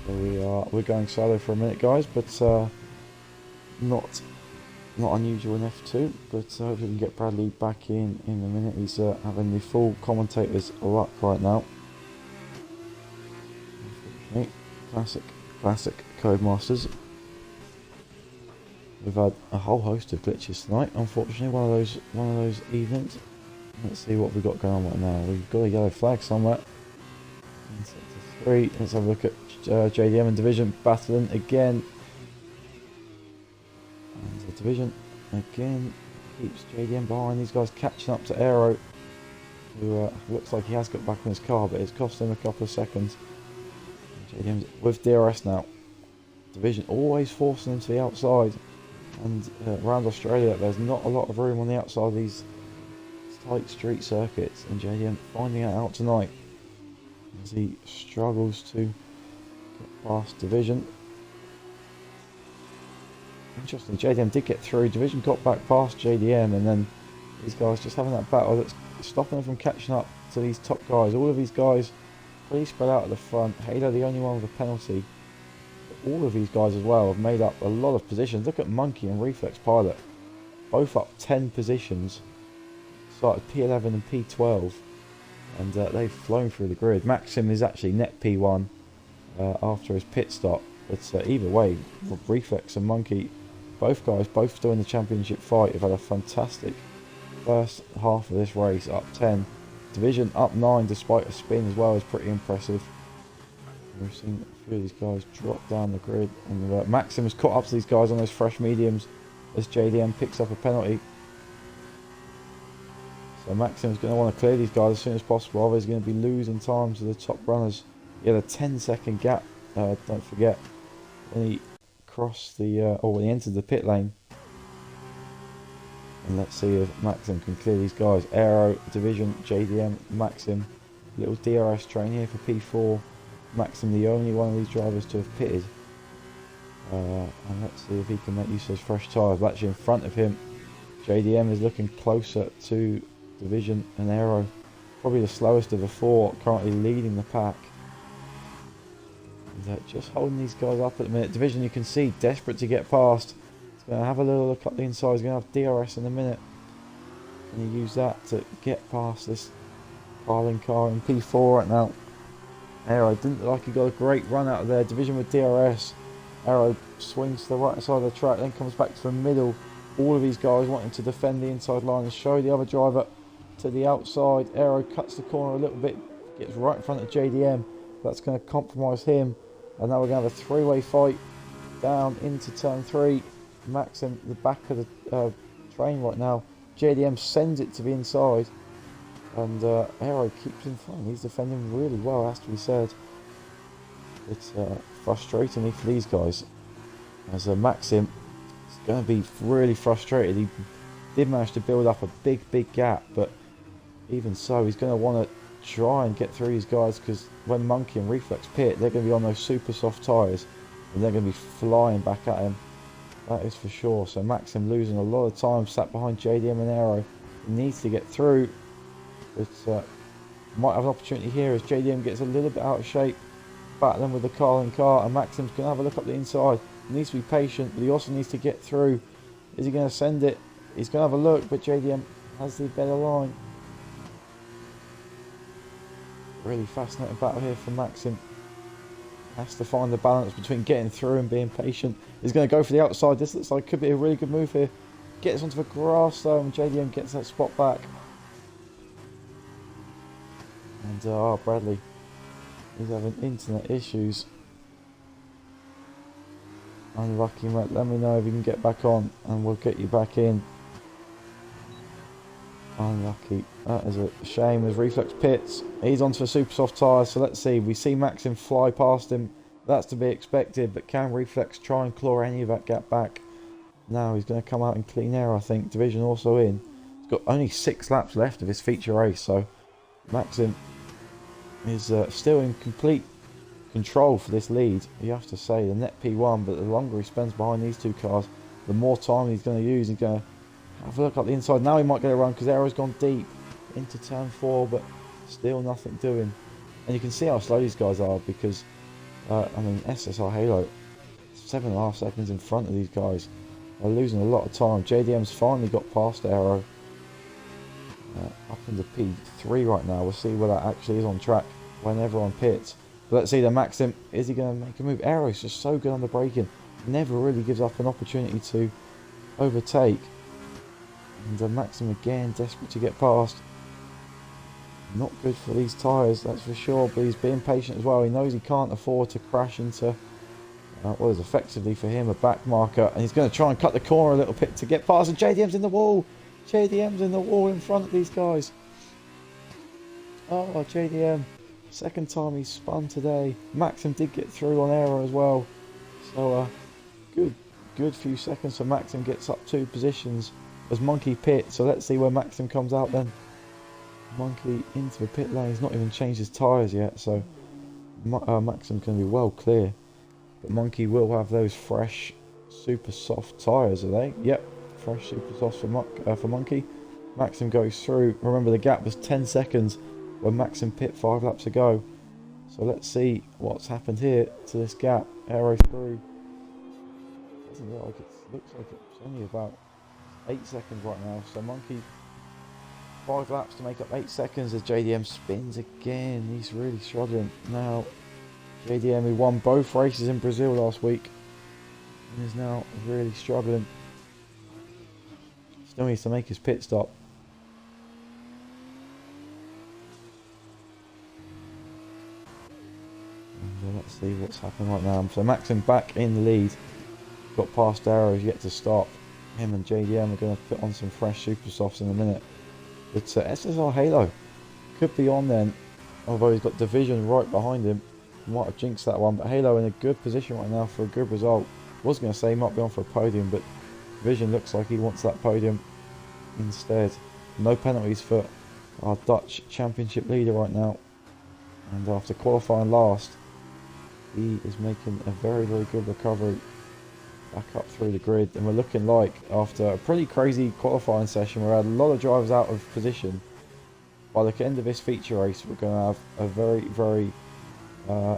So we're going solo for a minute, guys, but not unusual in F2, but hopefully we can get Bradley back in a minute. He's having the full commentator's luck right now. Classic Codemasters. We've had a whole host of glitches tonight. Unfortunately, one of those evenings. Let's see what we've got going on right now. We've got a yellow flag somewhere. Sector 3. Let's have a look at JDM and Division battling again. And the Division again keeps JDM behind. These guys catching up to Aero, who looks like he has got back on his car, but it's cost him a couple of seconds. JDM's with DRS now. Division always forcing them to the outside, and around Australia there's not a lot of room on the outside of these tight street circuits, and JDM finding that out tonight as he struggles to get past Division. Interesting, JDM did get through. Division got back past JDM, and then these guys just having that battle that's stopping them from catching up to these top guys. All of these guys pretty spread out at the front. Halo the only one with a penalty. But all of these guys as well have made up a lot of positions. Look at Monkey and Reflex Pilot, both up 10 positions. Started P11 and P12, and they've flown through the grid. Maxim is actually net P1 after his pit stop. But either way, Reflex and Monkey, both guys, both still in the championship fight, have had a fantastic first half of this race, up 10. Division up 9 despite a spin as well is pretty impressive. We've seen a few of these guys drop down the grid, and Maxim has caught up to these guys on those fresh mediums as JDM picks up a penalty. So Maxim's going to want to clear these guys as soon as possible, otherwise he's going to be losing time to the top runners. He had a 10-second gap, don't forget, when he crossed the, or when he entered the pit lane. And let's see if Maxim can clear these guys. Aero, Division, JDM, Maxim. Little DRS train here for P4. Maxim, the only one of these drivers to have pitted. And let's see if he can make use of those fresh tyres. But actually in front of him, JDM is looking closer to Division and Aero. Probably the slowest of the four, currently leading the pack. And, just holding these guys up at the minute. Division, you can see, desperate to get past. He's going to have a little look up the inside. He's going to have DRS in a minute. And he use that to get past this Carlin car in P4 right now. Aero didn't look like he got a great run out of there. Division with DRS. Aero swings to the right side of the track, then comes back to the middle. All of these guys wanting to defend the inside line and show the other driver to the outside. Aero cuts the corner a little bit, gets right in front of JDM. That's going to compromise him. And now we're going to have a three-way fight down into turn 3. Maxim, the back of the train right now. JDM sends it to the inside. And Aero keeps in front. He's defending really well, has to be said. It's frustrating for these guys. As Maxim is going to be really frustrated. He did manage to build up a big gap, but even so, he's going to want to try and get through these guys, because when Monkey and Reflex pit, they're going to be on those super soft tyres, and they're going to be flying back at him. That is for sure. So Maxim losing a lot of time, sat behind JDM and Aero. He needs to get through. But might have an opportunity here as JDM gets a little bit out of shape, battling with the Carlin car, and Maxim's going to have a look up the inside. He needs to be patient, but he also needs to get through. Is he going to send it? He's going to have a look, but JDM has the better line. Really fascinating battle here for Maxim. Has to find the balance between getting through and being patient. He's going to go for the outside. This looks like could be a really good move here. Gets onto the grass though, and JDM gets that spot back. And Bradley is having internet issues. Unlucky, mate. Let me know if you can get back on, and we'll get you back in. Unlucky. That is a shame as Reflex pits. He's onto a super soft tyre, so let's see. We see Maxim fly past him. That's to be expected, but can Reflex try and claw any of that gap back? Now he's going to come out in clean air, I think. Division also in. He's got only 6 laps left of his feature race, so Maxim is still in complete control for this lead. You have to say, the net P1, but the longer he spends behind these two cars, the more time he's going to use. He's going to have a look up the inside. Now he might get it around because Aero's gone deep into turn 4, but still nothing doing. And you can see how slow these guys are, because I mean, SSR Halo 7.5 seconds in front of these guys. They're losing a lot of time. JDM's finally got past Aero, up into P3 right now. We'll see where that actually is on track when everyone pits. But let's see the Maxim. Is he going to make a move? Aero's just so good on the braking. Never really gives up an opportunity to overtake. And Maxim again, desperate to get past. Not good for these tyres, that's for sure, but he's being patient as well. He knows he can't afford to crash into what is effectively for him a back marker, and he's going to try and cut the corner a little bit to get past, and JDM's in the wall. JDM's in the wall in front of these guys. Oh, JDM, second time he's spun today. Maxim did get through on Aero as well, so good few seconds. So Maxim gets up 2 positions as Monkey pit. So let's see where Maxim comes out then. Monkey into the pit lane. He's not even changed his tyres yet, so Maxim's going to be well clear. But Monkey will have those fresh, super soft tyres, are they? Yep, fresh, super soft for Monkey. Maxim goes through. Remember, the gap was 10 seconds when Maxim pit 5 laps ago. So let's see what's happened here to this gap. Aero through. Doesn't look like it. Looks like it's only about 8 seconds right now. So Monkey, 5 laps to make up 8 seconds as JDM spins again. He's really struggling now. JDM, who won both races in Brazil last week, and is now really struggling. Still needs to make his pit stop. And let's see what's happening right now. So Maxim back in the lead. Got past Aero, yet to stop. Him and JDM are going to put on some fresh super softs in a minute. But SSR Halo could be on then, although he's got Division right behind him. Might have jinxed that one, but Halo in a good position right now for a good result. Was going to say he might be on for a podium, but Division looks like he wants that podium instead. No penalties for our Dutch championship leader right now. And after qualifying last, he is making a very, very good recovery back up through the grid. And we're looking like, after a pretty crazy qualifying session where we had a lot of drivers out of position, by the end of this feature race, we're going to have a very, very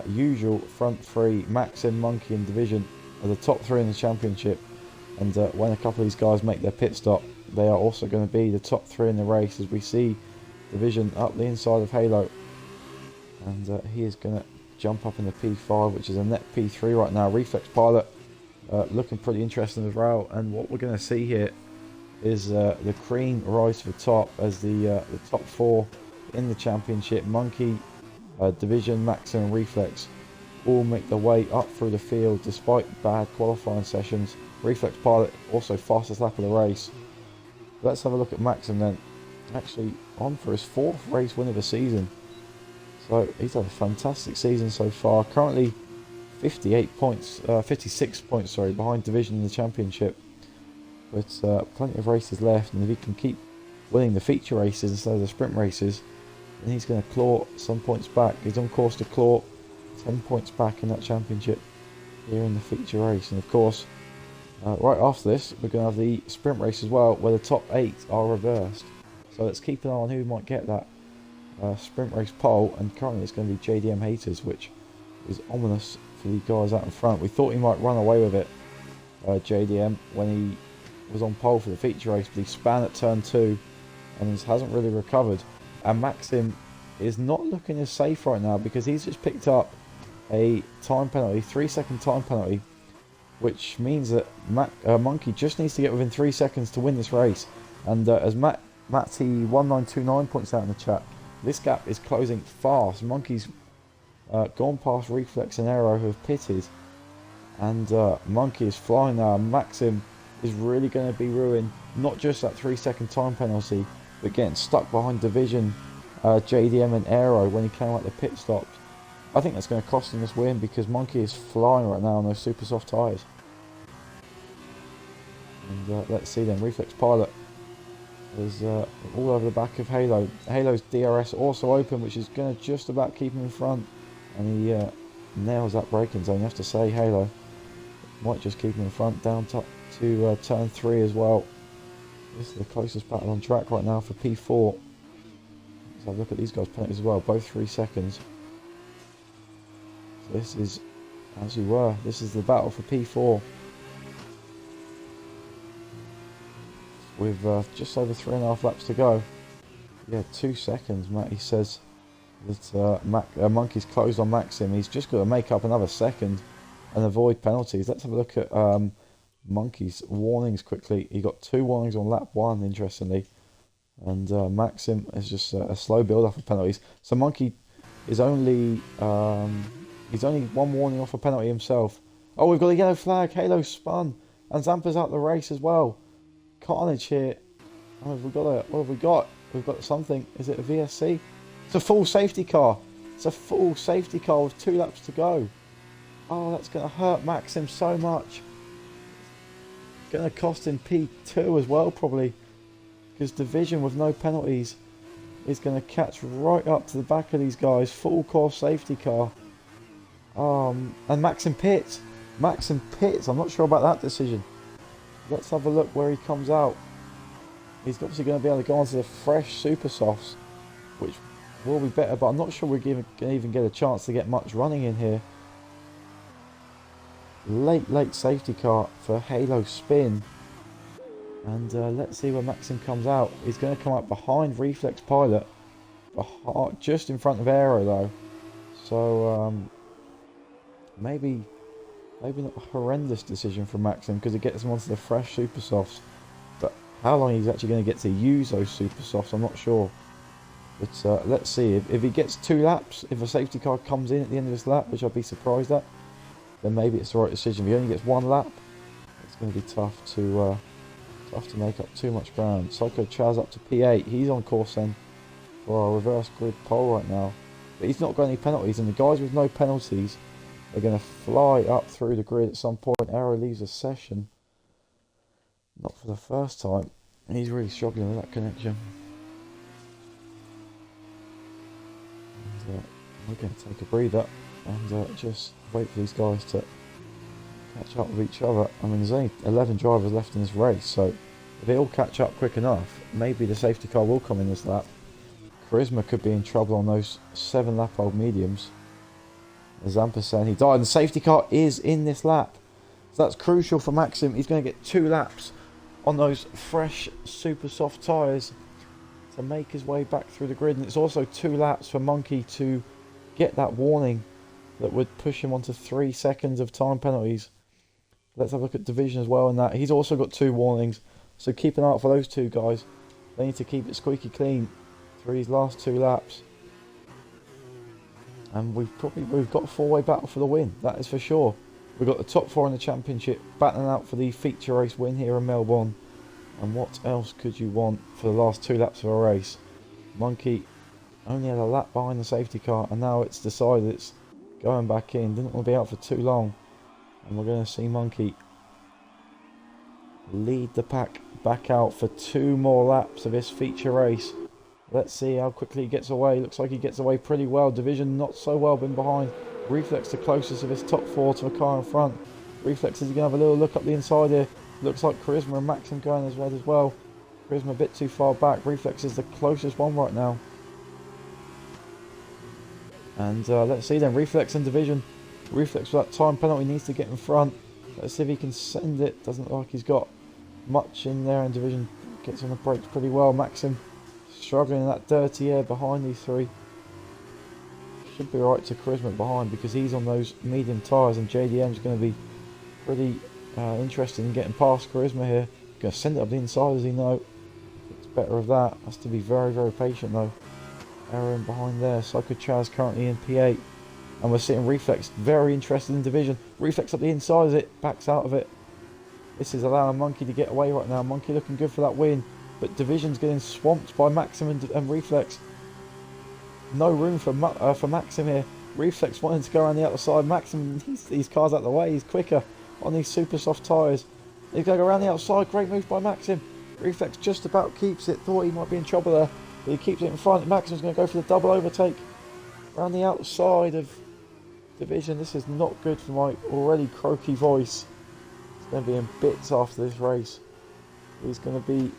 usual front three, Maxim, Monkey and Division are the top three in the championship. And when a couple of these guys make their pit stop, they are also going to be the top three in the race, as we see Division up the inside of Halo. And he is going to jump up in the P5, which is a net P3 right now. Reflex Pilot looking pretty interesting as well. And what we're going to see here is the cream rise to the top as the top four in the championship, Monkey, Division, Maxim and Reflex, all make their way up through the field despite bad qualifying sessions. Reflex Pilot also fastest lap of the race. Let's have a look at Maxim then. Actually on for his 4th race win of the season. So he's had a fantastic season so far. Currently 56 points behind Division in the championship. But plenty of races left, and if he can keep winning the feature races instead of the sprint races, then he's going to claw some points back. He's on course to claw 10 points back in that championship here in the feature race. And of course, right after this, we're going to have the sprint race as well, where the top 8 are reversed. So let's keep an eye on who might get that sprint race pole. And currently it's going to be JDM Haters, which is ominous for the guys out in front. We thought he might run away with it, JDM, when he was on pole for the feature race, but he span at turn 2 and hasn't really recovered. And Maxim is not looking as safe right now, because he's just picked up a time penalty, 3-second time penalty, which means that Monkey just needs to get within 3 seconds to win this race. And as Matty1929 points out in the chat, this gap is closing fast. Monkey's gone past Reflex and Aero, who have pitted, and Monkey is flying now. Maxim is really going to be ruined, not just that 3-second time penalty, but getting stuck behind Division, JDM and Aero when he came out the pit stops. I think that's going to cost him this win, because Monkey is flying right now on those super soft tyres. And let's see then, Reflex Pilot is all over the back of Halo. Halo's DRS also open, which is going to just about keep him in front, and he nails that braking zone. You have to say Halo might just keep him in front down top to turn 3 as well. This is the closest battle on track right now for P4. Let's have a look at these guys' penalties as well, both 3 seconds. So this is, as you were, this is the battle for P4. With just over 3.5 laps to go. Yeah, 2 seconds, Matt. He says that Monkey's closed on Maxim. He's just got to make up another second and avoid penalties. Let's have a look at Monkey's warnings quickly. He got 2 warnings on lap 1, interestingly. And Maxim is just a slow build off of penalties. So Monkey is only he's only 1 warning off a penalty himself. Oh, we've got a yellow flag. Halo spun, and Zampa's out the race as well. Carnage here. Oh, what have we got? We've got something. Is it a VSC? It's a full safety car. It's a full safety car with 2 laps to go. Oh, that's going to hurt Maxim so much. It's going to cost him P2 as well, probably, because Division with no penalties is going to catch right up to the back of these guys. Full course safety car. And Maxim pits. Maxim pits. I'm not sure about that decision. Let's have a look where he comes out. He's obviously going to be able to go onto the fresh super softs, which will be better, but I'm not sure we're going to even get a chance to get much running in here. Late safety car for Halo spin. And let's see where Maxim comes out. He's going to come up behind Reflex Pilot, just in front of Aero though. So maybe not a horrendous decision from Maxim, because it gets him onto the fresh super softs. But how long he's actually going to get to use those super softs, I'm not sure. But let's see. If he gets 2 laps, if a safety car comes in at the end of this lap, which I'd be surprised at, then maybe it's the right decision. If he only gets 1 lap, it's going to be tough to Tough to make up too much ground. Psycho Chaz up to P8. He's on course then for our reverse grid pole right now. But he's not got any penalties, and the guys with no penalties are going to fly up through the grid at some point. Arrow leaves the session. Not for the first time. He's really struggling with that connection. And, we're going to take a breather and just wait for these guys to catch up with each other. I mean, there's only 11 drivers left in this race, so if they all catch up quick enough, maybe the safety car will come in this lap. Charisma could be in trouble on those 7 lap old mediums. As Zampa saying he died, and the safety car is in this lap. So that's crucial for Maxim. He's going to get 2 laps on those fresh, super soft tyres to make his way back through the grid. And it's also 2 laps for Monkey to get that warning that would push him onto 3 seconds of time penalties. Let's have a look at Division as well in that. He's also got 2 warnings. So keep an eye out for those 2 guys. They need to keep it squeaky clean through these last 2 laps. And we've got a 4-way battle for the win, that is for sure. We've got the top 4 in the championship battling out for the feature race win here in Melbourne. And what else could you want for the last 2 laps of a race? Monkey only had a lap behind the safety car, and now it's decided it's going back in. Didn't want to be out for too long. And we're going to see Monkey lead the pack back out for 2 more laps of this feature race. Let's see how quickly he gets away. Looks like he gets away pretty well. Division not so well, been behind. Reflex the closest of his top 4 to the car in front. Reflex is going to have a little look up the inside here. Looks like Charisma and Maxim going as well. Charisma a bit too far back. Reflex is the closest one right now. And let's see then. Reflex and Division. Reflex for that time penalty needs to get in front. Let's see if he can send it. Doesn't look like he's got much in there, and Division gets on the brakes pretty well. Maxim struggling in that dirty air behind these 3. Should be right to Charisma behind because he's on those medium tyres, and JDM's going to be pretty interested in getting past Charisma here. Going to send it up the inside, as he know. It's better of that. Has to be very, very patient though. Aaron behind there. Psycho Chaz currently in P8. And we're seeing Reflex very interested in Division. Reflex up the inside of it, backs out of it. This is allowing Monkey to get away right now. Monkey looking good for that win. But Division's getting swamped by Maxim and Reflex. No room for Maxim here. Reflex wanting to go around the outside. Maxim, his car's out of the way. He's quicker on these super soft tyres. He's going to go around the outside. Great move by Maxim. Reflex just about keeps it. Thought he might be in trouble there, but he keeps it in front. Maxim's going to go for the double overtake around the outside of Division. This is not good for my already croaky voice. It's going to be in bits after this race. He's going to be...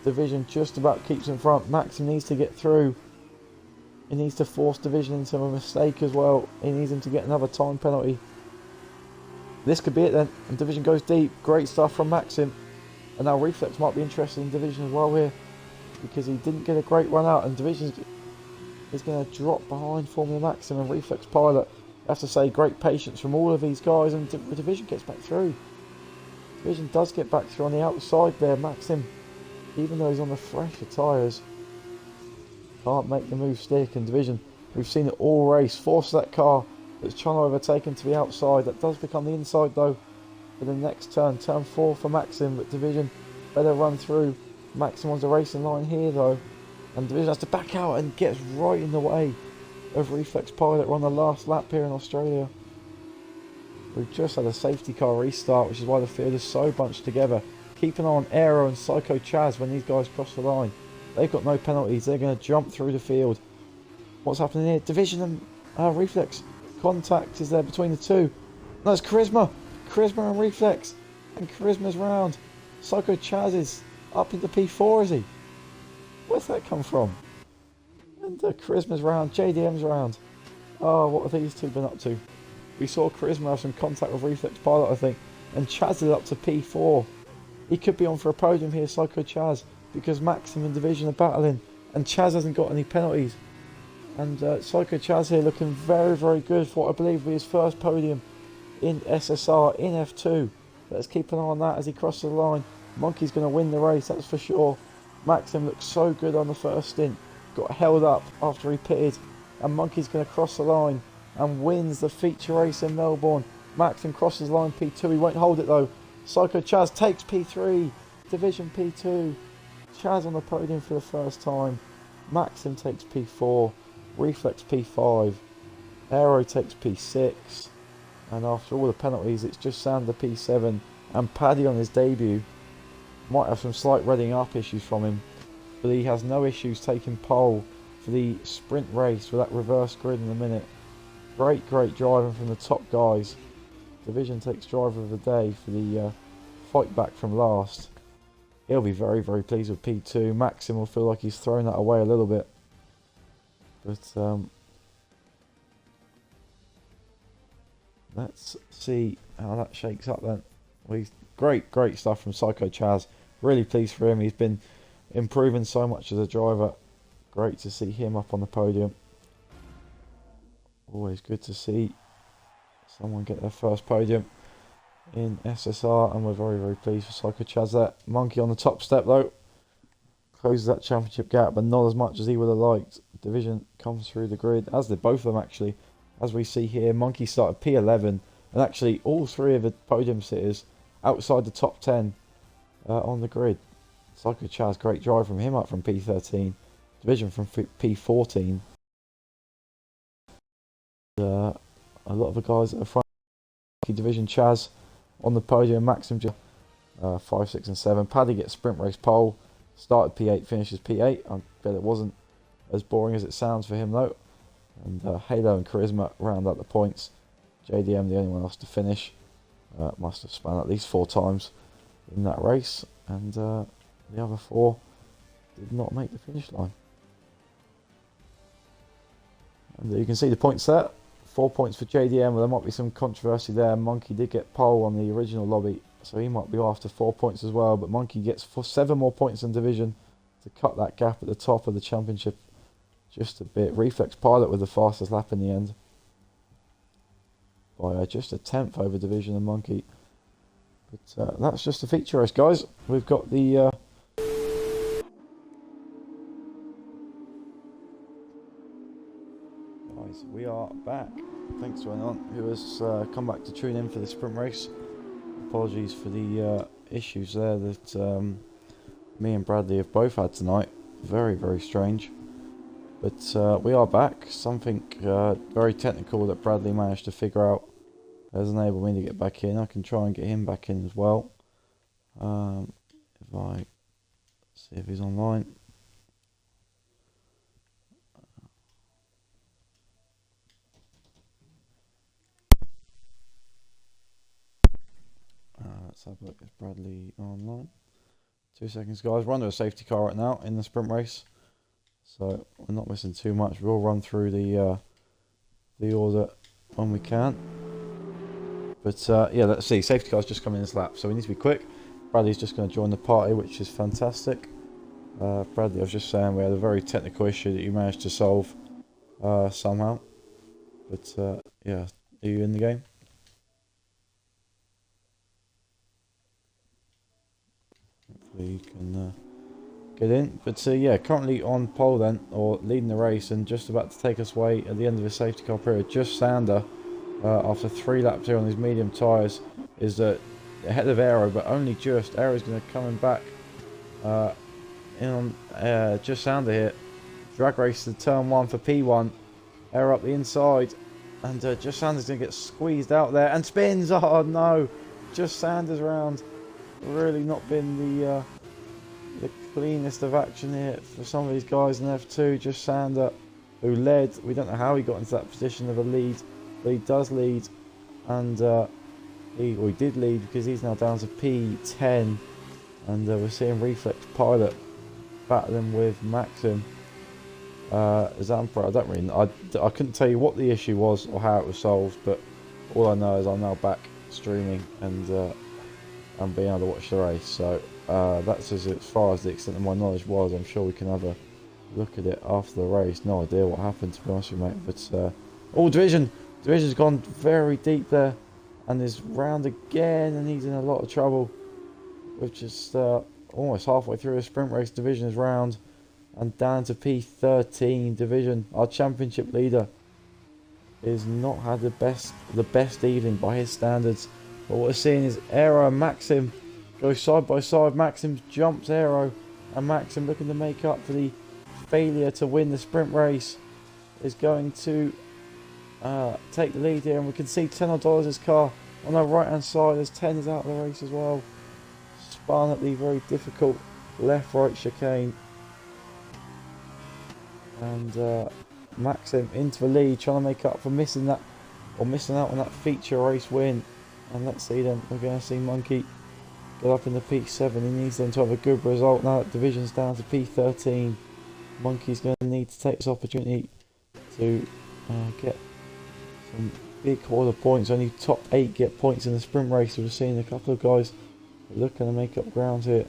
Division just about keeps in front. Maxim needs to get through. He needs to force Division into a mistake as well. He needs him to get another time penalty. This could be it then. And Division goes deep. Great stuff from Maxim. And now Reflex might be interested in Division as well here, because he didn't get a great run out, and Division is going to drop behind Formula Maxim and Reflex Pilot. I have to say, great patience from all of these guys, and Division gets back through. Division does get back through on the outside there. Maxim, even though he's on the fresher tyres, can't make the move stick, and Division, we've seen it all race, force that car that's trying to overtake him to the outside. That does become the inside though for the next turn. Turn 4 for Maxim, but Division better run through. Maxim wants a racing line here though, and Division has to back out and gets right in the way of Reflex Pilot. We're on the last lap here in Australia. We've just had a safety car restart, which is why the field is so bunched together. Keep an eye on Aero and Psycho Chaz when these guys cross the line. They've got no penalties. They're going to jump through the field. What's happening here? Division and Reflex. Contact is there between the 2. No, it's Charisma. Charisma and Reflex. And Charisma's round. Psycho Chaz is up into P4, is he? Where's that come from? And Charisma's round. JDM's round. Oh, what have these 2 been up to? We saw Charisma have some contact with Reflex Pilot, I think. And Chaz is up to P4. He could be on for a podium here, Psycho Chaz, because Maxim and Division are battling. And Chaz hasn't got any penalties. And Psycho Chaz here looking very, very good for what I believe will be his first podium in SSR in F2. Let's keep an eye on that as he crosses the line. Monkey's going to win the race, that's for sure. Maxim looks so good on the first stint. Got held up after he pitted. And Monkey's going to cross the line and wins the feature race in Melbourne. Maxim crosses line P2. He won't hold it though. Psycho Chaz takes P3. Division P2. Chaz on the podium for the first time. Maxim takes P4. Reflex P5. Aero takes P6. And after all the penalties, it's just Sander P7. And Paddy on his debut might have some slight reading up issues from him, but he has no issues taking pole for the sprint race with that reverse grid in a minute. Great driving from the top guys. Division takes driver of the day for the fight back from last. He'll be very pleased with P2. Maxim will feel like he's thrown that away a little bit. But let's see how that shakes up then. Well, great stuff from Psycho Chaz. Really pleased for him. He's been improving so much as a driver. Great to see him up on the podium. Always good to see someone get their first podium in SSR, and we're very pleased for Psycho Chaz there. Monkey on the top step though. Closes that championship gap, but not as much as he would have liked. Division comes through the grid, as did both of them actually. As we see here, Monkey started P11, and actually all three of the podium sitters outside the top 10 on the grid. Psycho Chaz, great drive from him up from P13. Division from P14. A lot of the guys at the front. Division Chaz on the podium. Maxim 5, 6 and 7. Paddy gets sprint race pole. Started P8, finishes P8. I bet it wasn't as boring as it sounds for him though. And Halo and Charisma round out the points. JDM the only one else to finish. Must have spun at least 4 times in that race. And the other 4 did not make the finish line. And you can see the points there. 4 points for JDM. Well, there might be some controversy there. Monkey did get pole on the original lobby, so he might be after 4 points as well. But Monkey gets 7 more points in Division to cut that gap at the top of the championship just a bit. Reflex Pilot with the fastest lap in the end by just a 10th over Division and Monkey. But that's just a feature race, guys. We've got the guys, we are back. Thanks to anyone who has come back to tune in for the sprint race. Apologies for the issues there that me and Bradley have both had tonight. Very strange. But we are back. Something very technical that Bradley managed to figure out has enabled me to get back in. I can try and get him back in as well. If I see if he's online. Let's have a look. Is Bradley online? 2 seconds, guys. We're under a safety car right now in the sprint race, so we're not missing too much. We'll run through the order when we can. But yeah, let's see. Safety car's just coming in this lap, so we need to be quick. Bradley's just going to join the party, which is fantastic. Bradley, I was just saying we had a very technical issue that you managed to solve somehow. But yeah, are you in the game? Hopefully you can get in. But yeah, currently on pole then, or leading the race, and just about to take us away at the end of the safety car period. Just Sander, after 3 laps here on his medium tyres, is ahead of Aero, but only just. Aero's going to come back in on just Sander here. Drag race to turn 1 for P1. Aero up the inside, and just Sander's going to get squeezed out there and spins. Oh no, just Sander's round. Really not been the cleanest of action here for some of these guys in F2. Just Sander, who led. We don't know how he got into that position of a lead, but he does lead, and he did lead because he's now down to P10, and we're seeing Reflex Pilot battling with Maxim. Zampa, I don't really know. I couldn't tell you what the issue was or how it was solved, but all I know is I'm now back streaming and being able to watch the race. So that's as far as the extent of my knowledge was. I'm sure we can have a look at it after the race. No idea what happened, to be honest with you, mate. But Division's gone very deep there, and is round again, and he's in a lot of trouble. We're just almost halfway through a sprint race. Division is round, and down to P13. Division, our championship leader, is not had the best evening by his standards. But what we're seeing is Aero and Maxim go side by side. Maxim jumps Aero, and Maxim, looking to make up for the failure to win the sprint race, is going to take the lead here. And we can see $10 car on our right hand side as 10 is out of the race as well. Spun at the very difficult left-right chicane, and Maxim into the lead, trying to make up for missing out on that feature race win. And let's see then, we're going to see Monkey get up in the P7. He needs them to have a good result now that division's down to P13. Monkey's going to need to take this opportunity to get some big quarter points. Only top 8 get points in the sprint race. We've seen a couple of guys looking to make up ground here.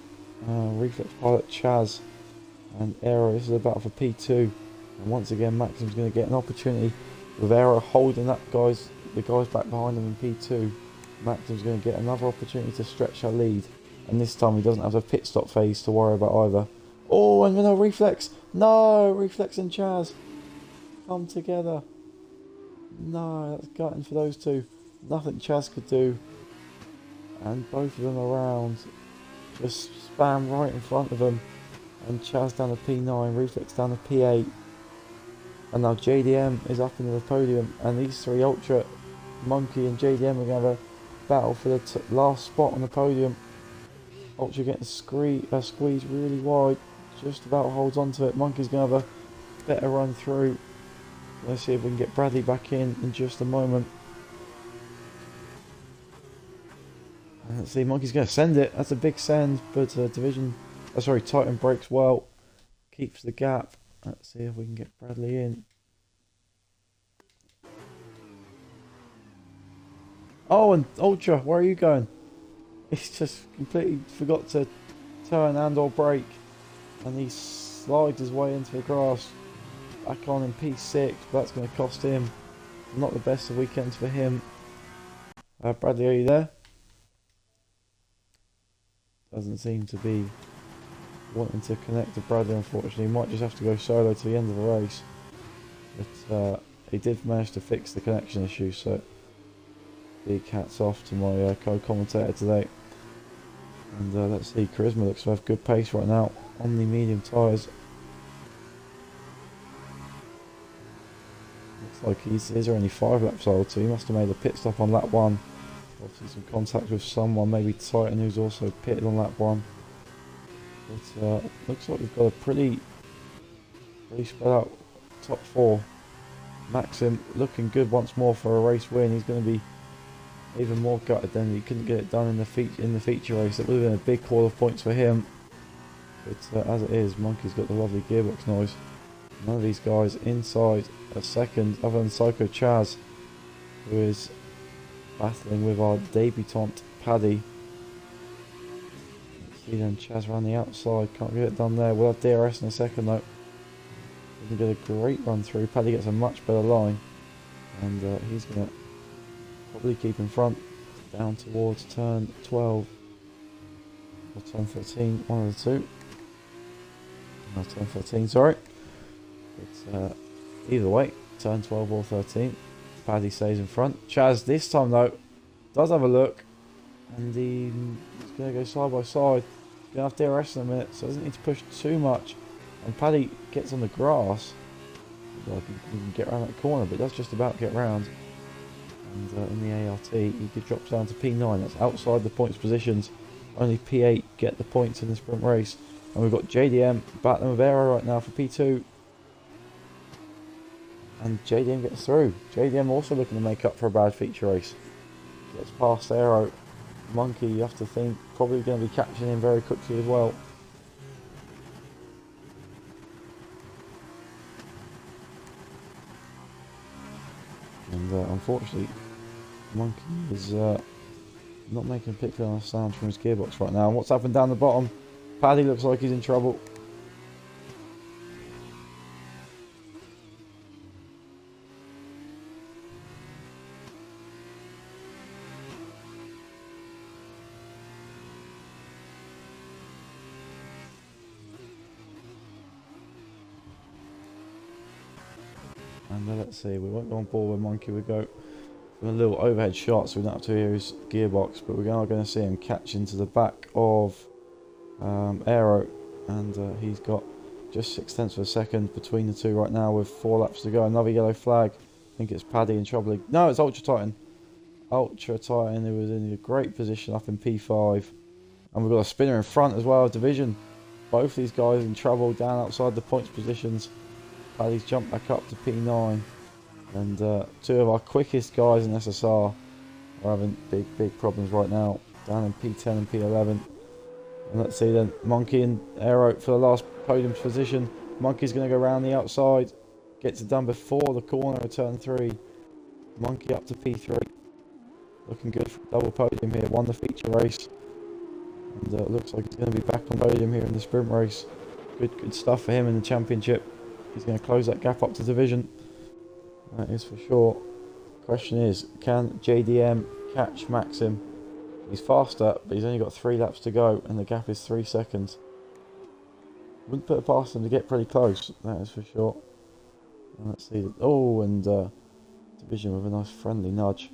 Reflex pilot Chaz and Aero. This is about for P2. And once again, Maxim's going to get an opportunity with Aero holding the guys back behind him in P2. Maxim's going to get another opportunity to stretch our lead. And this time he doesn't have a pit stop phase to worry about either. Oh, and no Reflex. No, Reflex and Chaz come together. No, that's gutting for those two. Nothing Chaz could do. And both of them around. Just spam right in front of them. And Chaz down to P9, Reflex down to P8. And now JDM is up into the podium. And these three Ultra, Monkey and JDM, are going to have a battle for the last spot on the podium. Ultra getting squeezed really wide. Just about holds on to it. Monkey's going to have a better run through. Let's see if we can get Bradley back in just a moment. Let's see, Monkey's going to send it. That's a big send, but Titan breaks well. Keeps the gap. Let's see if we can get Bradley in. Oh, and Ultra, where are you going? He's just completely forgot to turn and or brake. And he slides his way into the grass. Back on in P6, but that's going to cost him. Not the best of weekends for him. Bradley, are you there? Doesn't seem to be wanting to connect to Bradley, unfortunately. He might just have to go solo to the end of the race. But he did manage to fix the connection issue, so big hats off to my co-commentator today. And let's see, Charisma looks to have good pace right now on the medium tyres. Looks like he's only 5 laps old, so he must have made a pit stop on lap 1. Obviously some contact with someone, maybe Titan, who's also pitted on lap 1. But looks like we've got a pretty spread out top 4. Maxim looking good once more for a race win. He's going to be even more gutted than he couldn't get it done in the feature race. It would have been a big call of points for him. But as it is, Monkey's got the lovely gearbox noise. None of these guys inside a second, other than Psycho Chaz, who is battling with our debutant Paddy. Let's see then, Chaz around the outside, can't get it done there. We'll have DRS in a second though. He did a great run through. Paddy gets a much better line, and he's going to probably keep in front down towards turn 12 or turn 13, one of the two. No, turn 13, sorry. But either way, turn 12 or 13, Paddy stays in front. Chaz this time though does have a look, and he's going to go side by side. He's going to have DRS in a minute, so doesn't need to push too much. And Paddy gets on the grass. Like he can get around that corner, but does just about get round. And in the ART, he drops down to P9. That's outside the points positions. Only P8 get the points in the sprint race. And we've got JDM battling with Aero right now for P2. And JDM gets through. JDM also looking to make up for a bad feature race. Gets past Aero. Monkey, you have to think, probably going to be catching him very quickly as well. And unfortunately, Monkey is not making a particularly nice sound from his gearbox right now. And what's happened down the bottom? Paddy looks like he's in trouble. And let's see, we won't go on board with Monkey, we go a little overhead shot, so we don't have to hear his gearbox, but we're now going to see him catch into the back of Aero, and he's got just 0.6 of a second between the two right now with 4 laps to go. Another yellow flag. I think it's Paddy in trouble. No, it's Ultra Titan. Ultra Titan, who was in a great position up in P5. And we've got a spinner in front as well, Division. Both these guys in trouble down outside the points positions. Paddy's jumped back up to P9. And 2 of our quickest guys in SSR are having big problems right now. Down in P10 and P11. And let's see then, Monkey and Aero for the last podium position. Monkey's going to go around the outside. Gets it done before the corner of turn 3. Monkey up to P3. Looking good for a double podium here. Won the feature race. And looks like he's going to be back on podium here in the sprint race. Good stuff for him in the championship. He's going to close that gap up to Division. That is for sure. Question is, can JDM catch Maxim? He's faster, but he's only got 3 laps to go, and the gap is 3 seconds. Wouldn't put it past him to get pretty close, that is for sure. And let's see. Oh, and Division with a nice friendly nudge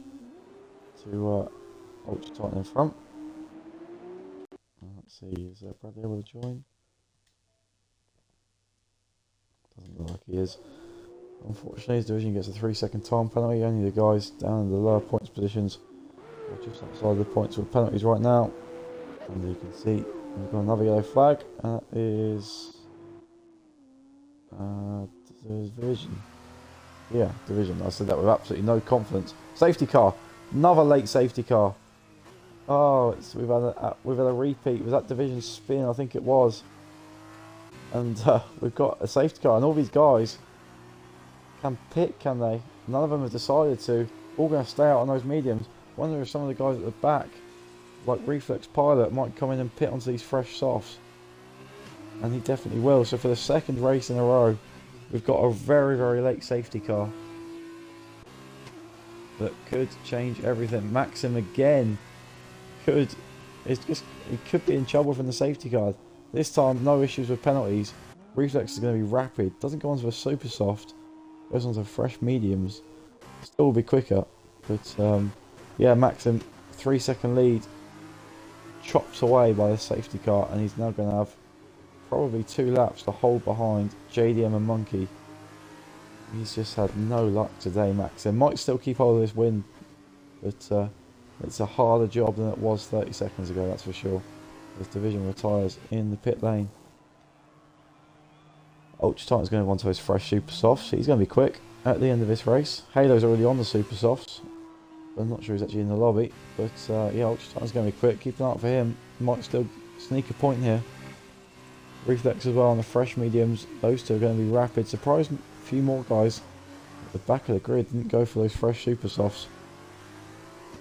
to Ultra Titan in front. Let's see, is Bradley able to join? Doesn't look like he is. Unfortunately, his Division gets a 3-second time penalty. Only the guys down in the lower points positions are just outside the points with penalties right now. And you can see we've got another yellow flag, and that is Division. Yeah, Division. I said that with absolutely no confidence. Safety car, another late safety car. Oh, we've had a repeat. Was that Division spin? I think it was. And we've got a safety car, and all these guys can pit, can they? None of them have decided to. All going to stay out on those mediums. Wonder if some of the guys at the back, like Reflex Pilot, might come in and pit onto these fresh softs. And he definitely will. So for the 2nd race in a row, we've got a very late safety car that could change everything. Maxim again he could be in trouble from the safety car. This time, no issues with penalties. Reflex is going to be rapid. Doesn't go onto a super soft. Goes onto fresh mediums. Still will be quicker. But yeah, Maxim, 3-second lead. Chopped away by the safety car. And he's now going to have probably 2 laps to hold behind JDM and Monkey. He's just had no luck today, Maxim. Might still keep hold of this win. But it's a harder job than it was 30 seconds ago, that's for sure. As Division retires in the pit lane. Ultra Titan's going to want to his fresh super softs. He's going to be quick at the end of this race. Halo's already on the super softs. I'm not sure he's actually in the lobby. But yeah, Ultra Titan's going to be quick. Keep an eye out for him. Might still sneak a point here. Reflex as well on the fresh mediums. Those two are going to be rapid. Surprised a few more guys at the back of the grid didn't go for those fresh super softs.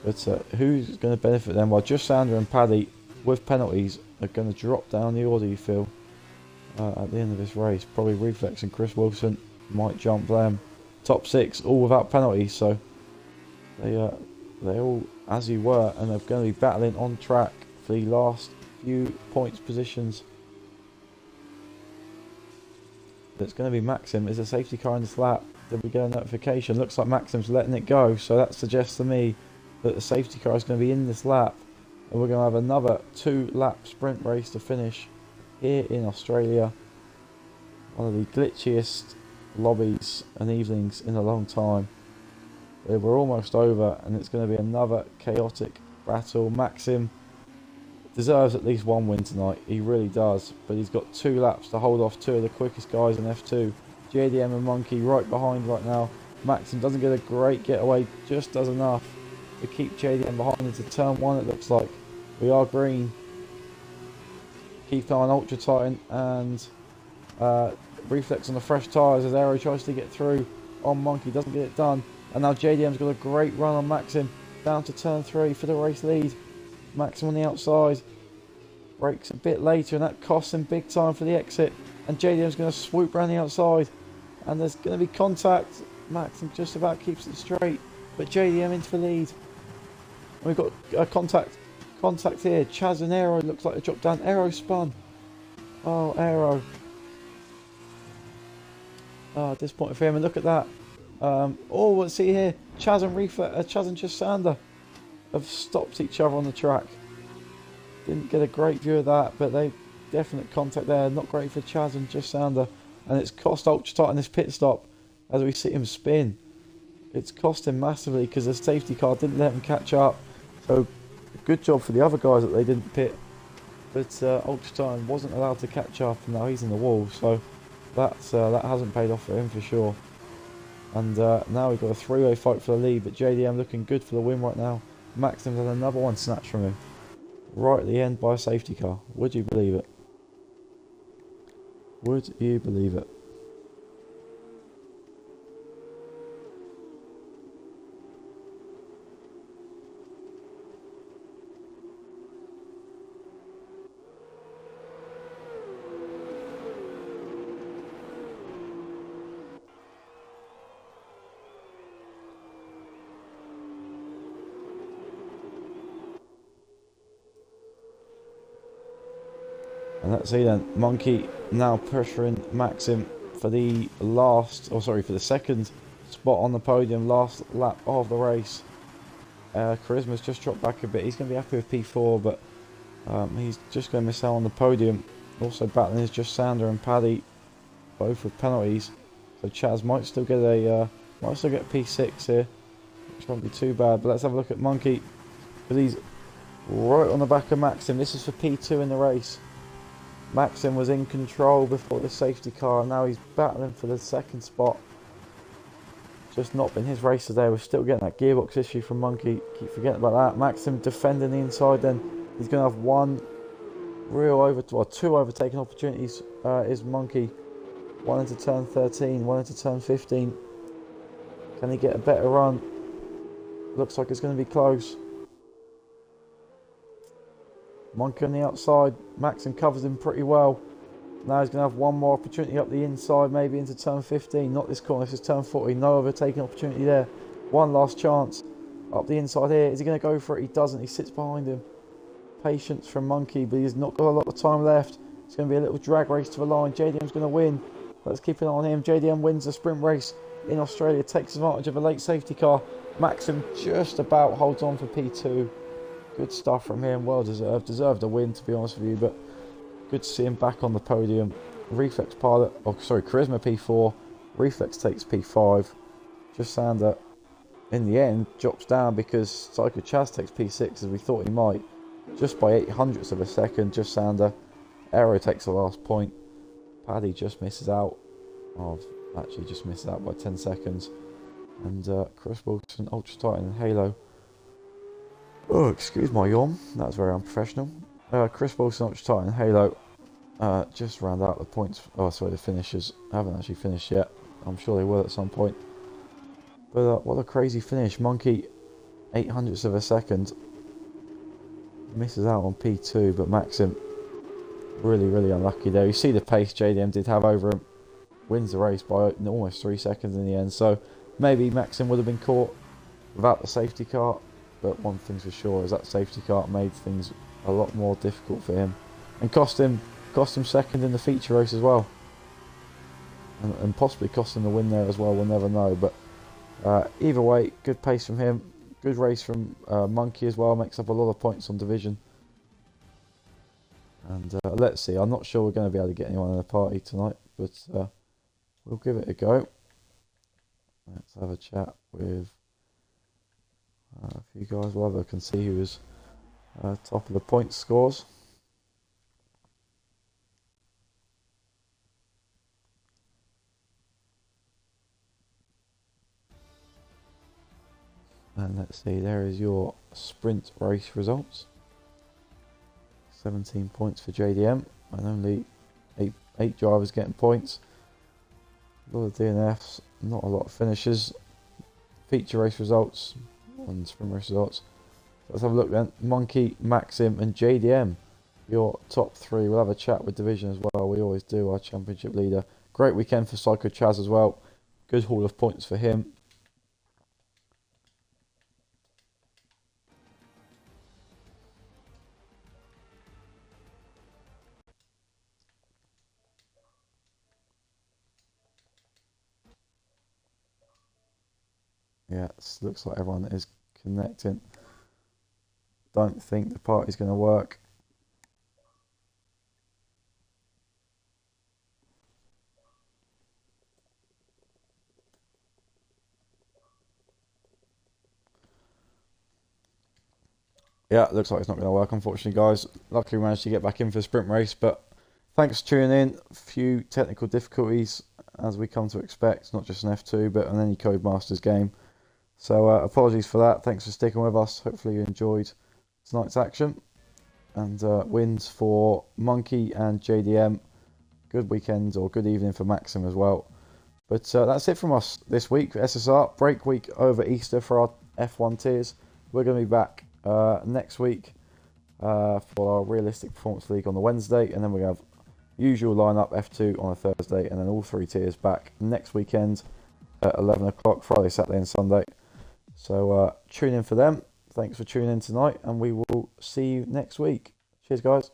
But who's going to benefit them? Well, just Sandra and Paddy, with penalties, are going to drop down the order, you feel, at the end of this race. Probably Reflex and Chris Wilson might jump them. Top 6, all without penalties, so they're all as you were, and they're going to be battling on track for the last few points positions. That's going to be Maxim. Is a safety car in this lap? Did we get a notification? Looks like Maxim's letting it go, so that suggests to me that the safety car is going to be in this lap, and we're going to have another 2-lap sprint race to finish here in Australia. One of the glitchiest lobbies and evenings in a long time. We're almost over, and it's going to be another chaotic battle. Maxim deserves at least 1 win tonight. He really does, but he's got 2 laps to hold off 2 of the quickest guys in F2. JDM and Monkey right behind right now. Maxim doesn't get a great getaway, just does enough to keep JDM behind into turn 1, it looks like. We are green. Keep an eye on Ultra Titan and Reflex on the fresh tyres as Aero tries to get through on Monkey, doesn't get it done. And now JDM's got a great run on Maxim down to turn 3 for the race lead. Maxim on the outside. Brakes a bit later, and that costs him big time for the exit. And JDM's going to swoop around the outside. And there's going to be contact. Maxim just about keeps it straight, but JDM into the lead. And we've got a contact here. Chaz and Aero looks like they dropped down. Aero spun. Oh, Aero. Oh, disappointing for him. And look at that. Oh, let's see here. Chaz and Chaz and Chasander have stopped each other on the track. Didn't get a great view of that, but they definite contact there. Not great for Chaz and Chasander, and it's cost Ultra Titan this pit stop as we see him spin. It's cost him massively because the safety car didn't let him catch up. So good job for the other guys that they didn't pit, but Ultra Titan wasn't allowed to catch up, and now he's in the wall. So that hasn't paid off for him for sure. And now we've got a three-way fight for the lead, but JDM looking good for the win right now. Maxim's had another one snatched from him right at the end by a safety car. Would you believe it? Would you believe it? And let's see then, Monkey now pressuring Maxim for the for the second spot on the podium, last lap of the race. Charisma's just dropped back a bit. He's going to be happy with P4, but he's just going to miss out on the podium. Also battling is just Sander and Paddy, both with penalties. So Chaz might still get P6 here, which won't be too bad. But let's have a look at Monkey, because he's right on the back of Maxim. This is for P2 in the race. Maxim was in control before the safety car, and now he's battling for the second spot. Just not been his race today. We're still getting that gearbox issue from Monkey. Keep forgetting about that. Maxim defending the inside, then he's going to have two overtaking opportunities. Is Monkey. One into turn 13, one into turn 15. Can he get a better run? Looks like it's going to be close. Monkey on the outside. Maxim covers him pretty well. Now he's going to have one more opportunity up the inside, maybe into turn 15. Not this corner, this is turn 40. No overtaking opportunity there. One last chance up the inside here. Is he going to go for it? He doesn't. He sits behind him. Patience from Monkey, but he's not got a lot of time left. It's going to be a little drag race to the line. JDM's going to win. Let's keep an eye on him. JDM wins the sprint race in Australia. Takes advantage of a late safety car. Maxim just about holds on for P2. Good stuff from him, well deserved. Deserved a win, to be honest with you, but good to see him back on the podium. Reflex Pilot, Charisma P4, Reflex takes P5. Just Sander, in the end, drops down because Psycho Chaz takes P6 as we thought he might. Just by 800ths of a second, Just Sander. Aero takes the last point. Paddy just misses out. Just misses out by 10 seconds. And Chris Wilson, Ultra Titan and Halo. Oh, excuse my yawn. That's very unprofessional. Chris Wilson, Ultra Titan, Halo. Just round out the points. The finishers haven't actually finished yet. I'm sure they will at some point. But what a crazy finish. Monkey, 800ths of a second. Misses out on P2, but Maxim, really, really unlucky there. You see the pace JDM did have over him. Wins the race by almost 3 seconds in the end. So maybe Maxim would have been caught without the safety car. But one thing's for sure is that safety car made things a lot more difficult for him, and cost him second in the feature race as well, and possibly cost him the win there as well. We'll never know. But either way, good pace from him, good race from Monkey as well. Makes up a lot of points on division. And let's see. I'm not sure we're going to be able to get anyone in the party tonight, but we'll give it a go. Let's have a chat with a few guys. We'll have a can see who is top of the points scores. And let's see, there is your sprint race results. 17 points for JDM, and only eight drivers getting points. A lot of DNFs, not a lot of finishes. Feature race results and sprint race results. Let's have a look then. Monkey, Maxim and JDM, your top three. We'll have a chat with division as well. We always do, our championship leader. Great weekend for Psycho Chaz as well. Good haul of points for him. Yeah, it looks like everyone is connecting. Don't think the party's going to work. Yeah, it looks like it's not going to work, unfortunately, guys. Luckily, we managed to get back in for the sprint race, but thanks for tuning in. A few technical difficulties, as we come to expect, not just an F2, but on any Codemasters game. So apologies for that. Thanks for sticking with us. Hopefully you enjoyed tonight's action. And wins for Monkey and JDM. Good weekend or good evening for Maxim as well. But that's it from us this week. SSR, break week over Easter for our F1 tiers. We're going to be back next week for our Realistic Performance League on the Wednesday. And then we have usual lineup F2 on a Thursday. And then all 3 tiers back next weekend at 11 o'clock, Friday, Saturday and Sunday. So tune in for them. Thanks for tuning in tonight, and we will see you next week. Cheers, guys.